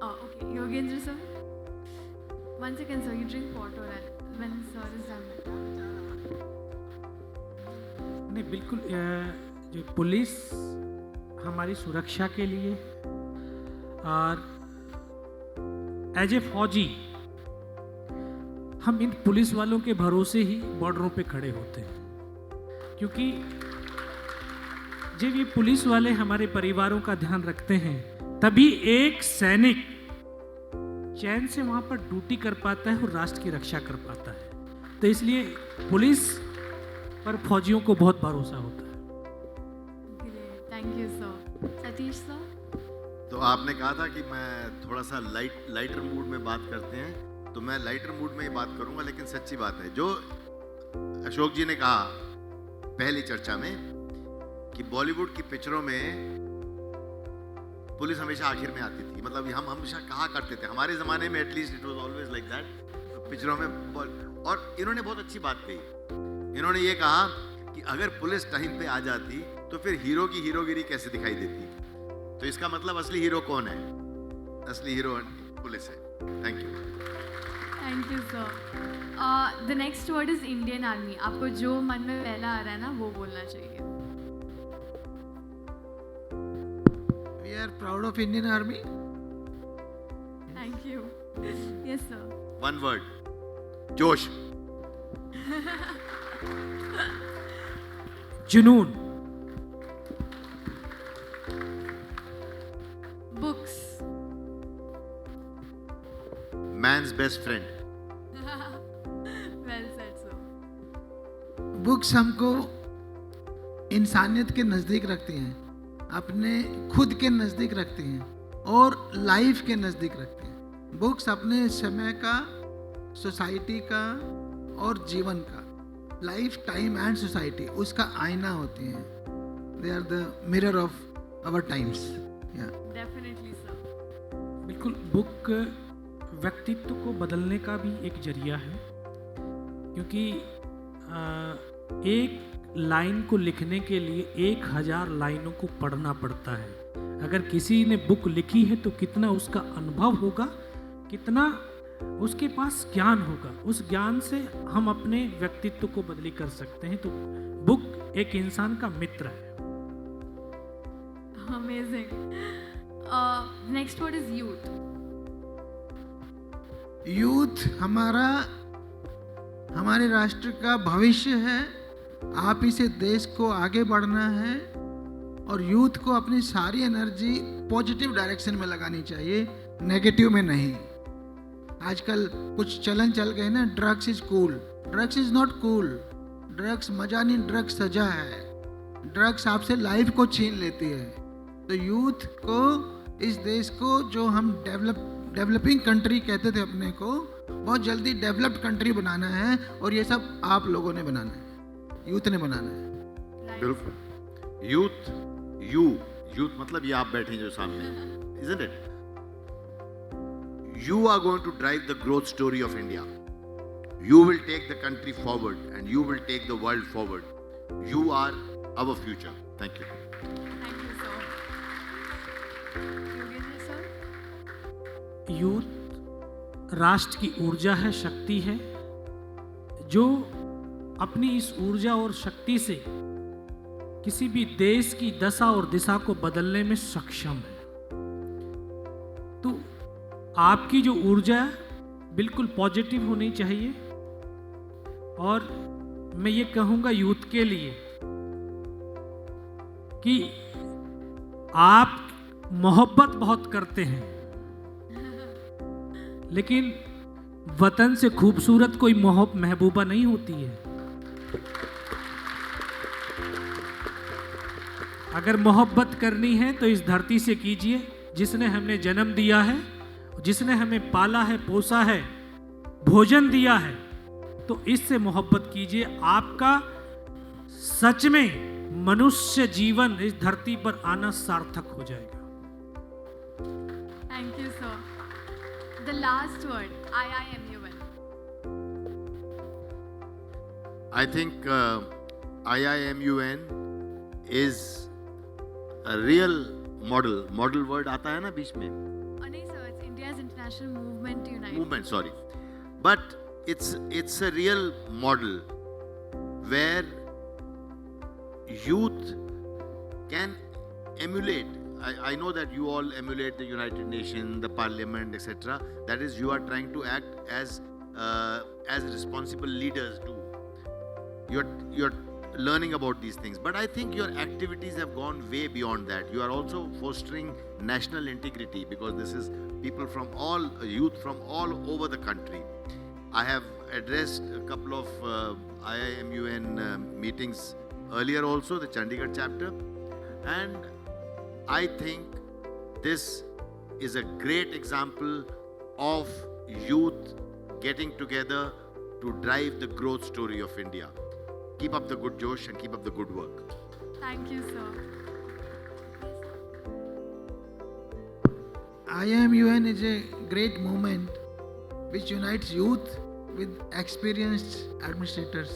Oh, okay. Yogendra sir? 1 second sir, you drink water and when sir is done. नहीं, बिल्कुल जो पुलिस हमारी सुरक्षा के लिए और एज ए फौजी हम इन पुलिस वालों के भरोसे ही बॉर्डरों पे खड़े होते हैं, क्योंकि जब ये पुलिस वाले हमारे परिवारों का ध्यान रखते हैं तभी एक सैनिक चैन से वहां पर ड्यूटी कर पाता है और राष्ट्र की रक्षा कर पाता है। तो इसलिए पुलिस पर फौजियों को बहुत भरोसा होता है। Great. Thank you sir. Satish sir? तो आपने कहा था कि मैं थोड़ा सा लाइटर मूड में बात करते हैं, तो मैं लाइटर मूड में ही बात करूंगा, लेकिन सच्ची बात है जो अशोक जी ने कहा पहली चर्चा में कि बॉलीवुड की पिक्चरों में पुलिस हमेशा आखिर में आती थी। मतलब हम हमेशा कहा करते थे, हमारे ज़माने में at least it was always like that, पिक्चरों में। और इन्होंने बहुत अच्छी बात कही। इन्होंने ये कहा कि अगर पुलिस टाइम पे आ जाती तो फिर हीरो की हीरोगिरी कैसे दिखाई देती। तो इसका मतलब असली हीरो कौन है? असली हीरो पुलिस है। Thank you. Thank you sir. The next word is Indian Army. आपको जो मन में पहला आ रहा है ना वो बोलना चाहिए। We are proud of Indian Army. Thank you. Yes sir. One word, जोश। जुनून। Books. Man's best friend. Well said sir. Books हमको इंसानियत के नज़दीक रखती हैं, अपने खुद के नज़दीक रखती हैं और लाइफ के नज़दीक रखती हैं। बुक्स अपने समय का, सोसाइटी का और जीवन का, लाइफ, टाइम एंड सोसाइटी, उसका आईना होती हैं। They are the mirror of our times. Definitely sir. बिल्कुल, बुक व्यक्तित्व को बदलने का भी एक जरिया है, क्योंकि एक लाइन को लिखने के लिए 1000 लाइनों को पढ़ना पड़ता है। अगर किसी ने बुक लिखी है तो कितना उसका अनुभव होगा, कितना उसके पास ज्ञान होगा, उस ज्ञान से हम अपने व्यक्तित्व को बदली कर सकते हैं। तो बुक एक इंसान का मित्र है। Amazing. Next word is youth. Youth हमारे राष्ट्र का भविष्य है। आप इसे देश को आगे बढ़ना है और यूथ को अपनी सारी एनर्जी पॉजिटिव डायरेक्शन में लगानी चाहिए, नेगेटिव में नहीं। आजकल कुछ चलन चल गए ना, drugs is cool. Drugs is not cool. Drugs मजा नहीं, ड्रग्स सजा है। ड्रग्स आपसे लाइफ को छीन लेती है। तो यूथ को, इस देश को जो हम डेवलपिंग कंट्री कहते थे अपने को, बहुत जल्दी डेवलप्ड कंट्री बनाना है और ये सब आप लोगों ने बनाना है, यूथ ने बनाना है। बिल्कुल। यूथ मतलब ये आप बैठे जो सामने, isn't it? You are going to drive the growth story of India. You will take the country forward and you will take the world forward. You are our future. Thank you. Thank you sir. Yogendra sir? Youth राष्ट्र की ऊर्जा है, शक्ति है, जो अपनी इस ऊर्जा और शक्ति से किसी भी देश की दशा और दिशा को बदलने में सक्षम है। तो आपकी जो ऊर्जा है बिल्कुल पॉजिटिव होनी चाहिए। और मैं ये कहूँगा यूथ के लिए कि आप मोहब्बत बहुत करते हैं, लेकिन वतन से खूबसूरत कोई महबूबा नहीं होती है। अगर मोहब्बत करनी है तो इस धरती से कीजिए जिसने हमें जन्म दिया है, जिसने हमें पाला है, पोसा है, भोजन दिया है, तो इससे मोहब्बत कीजिए। आपका सच में मनुष्य जीवन इस धरती पर आना सार्थक हो जाएगा। Thank you, sir. The last word, IIMUN. I think IIMUN is a real model. Model word आता है ना बीच में? Oh, no, sir, it's India's international movement to unite. Movement, sorry. But it's a real model where youth can emulate. I know that you all emulate the United Nations, the Parliament, etc. That is, you are trying to act as responsible leaders do. You're learning about these things, but I think your activities have gone way beyond that. You are also fostering national integrity, because this is people from all youth from all over the country. I have addressed a couple of IIMUN meetings earlier also, the Chandigarh chapter, and I think this is a great example of youth getting together to drive the growth story of India. Keep up the good josh and keep up the good work. Thank you, sir. IIMUN is a great movement which unites youth with experienced administrators.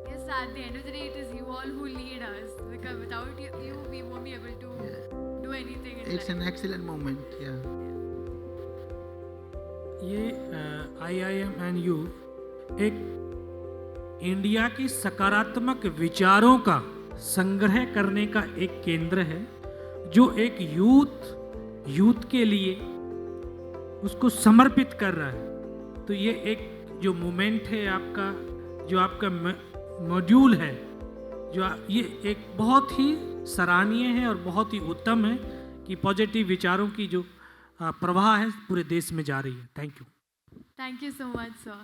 Yes, sir, at the end of the day, it is you all who lead us. Because without you, we won't be able to do anything in It's life. an excellent movement, yeah. ये IIMNU एक इंडिया की सकारात्मक विचारों का संग्रह करने का एक केंद्र है, जो एक यूथ के लिए उसको समर्पित कर रहा है। तो ये एक जो मूवमेंट है आपका, जो आपका मॉड्यूल है, ये एक बहुत ही सराहनीय है और बहुत ही उत्तम है कि पॉजिटिव विचारों की जो प्रवाह है पूरे देश में जा रही है। Thank you. Thank you so much, sir.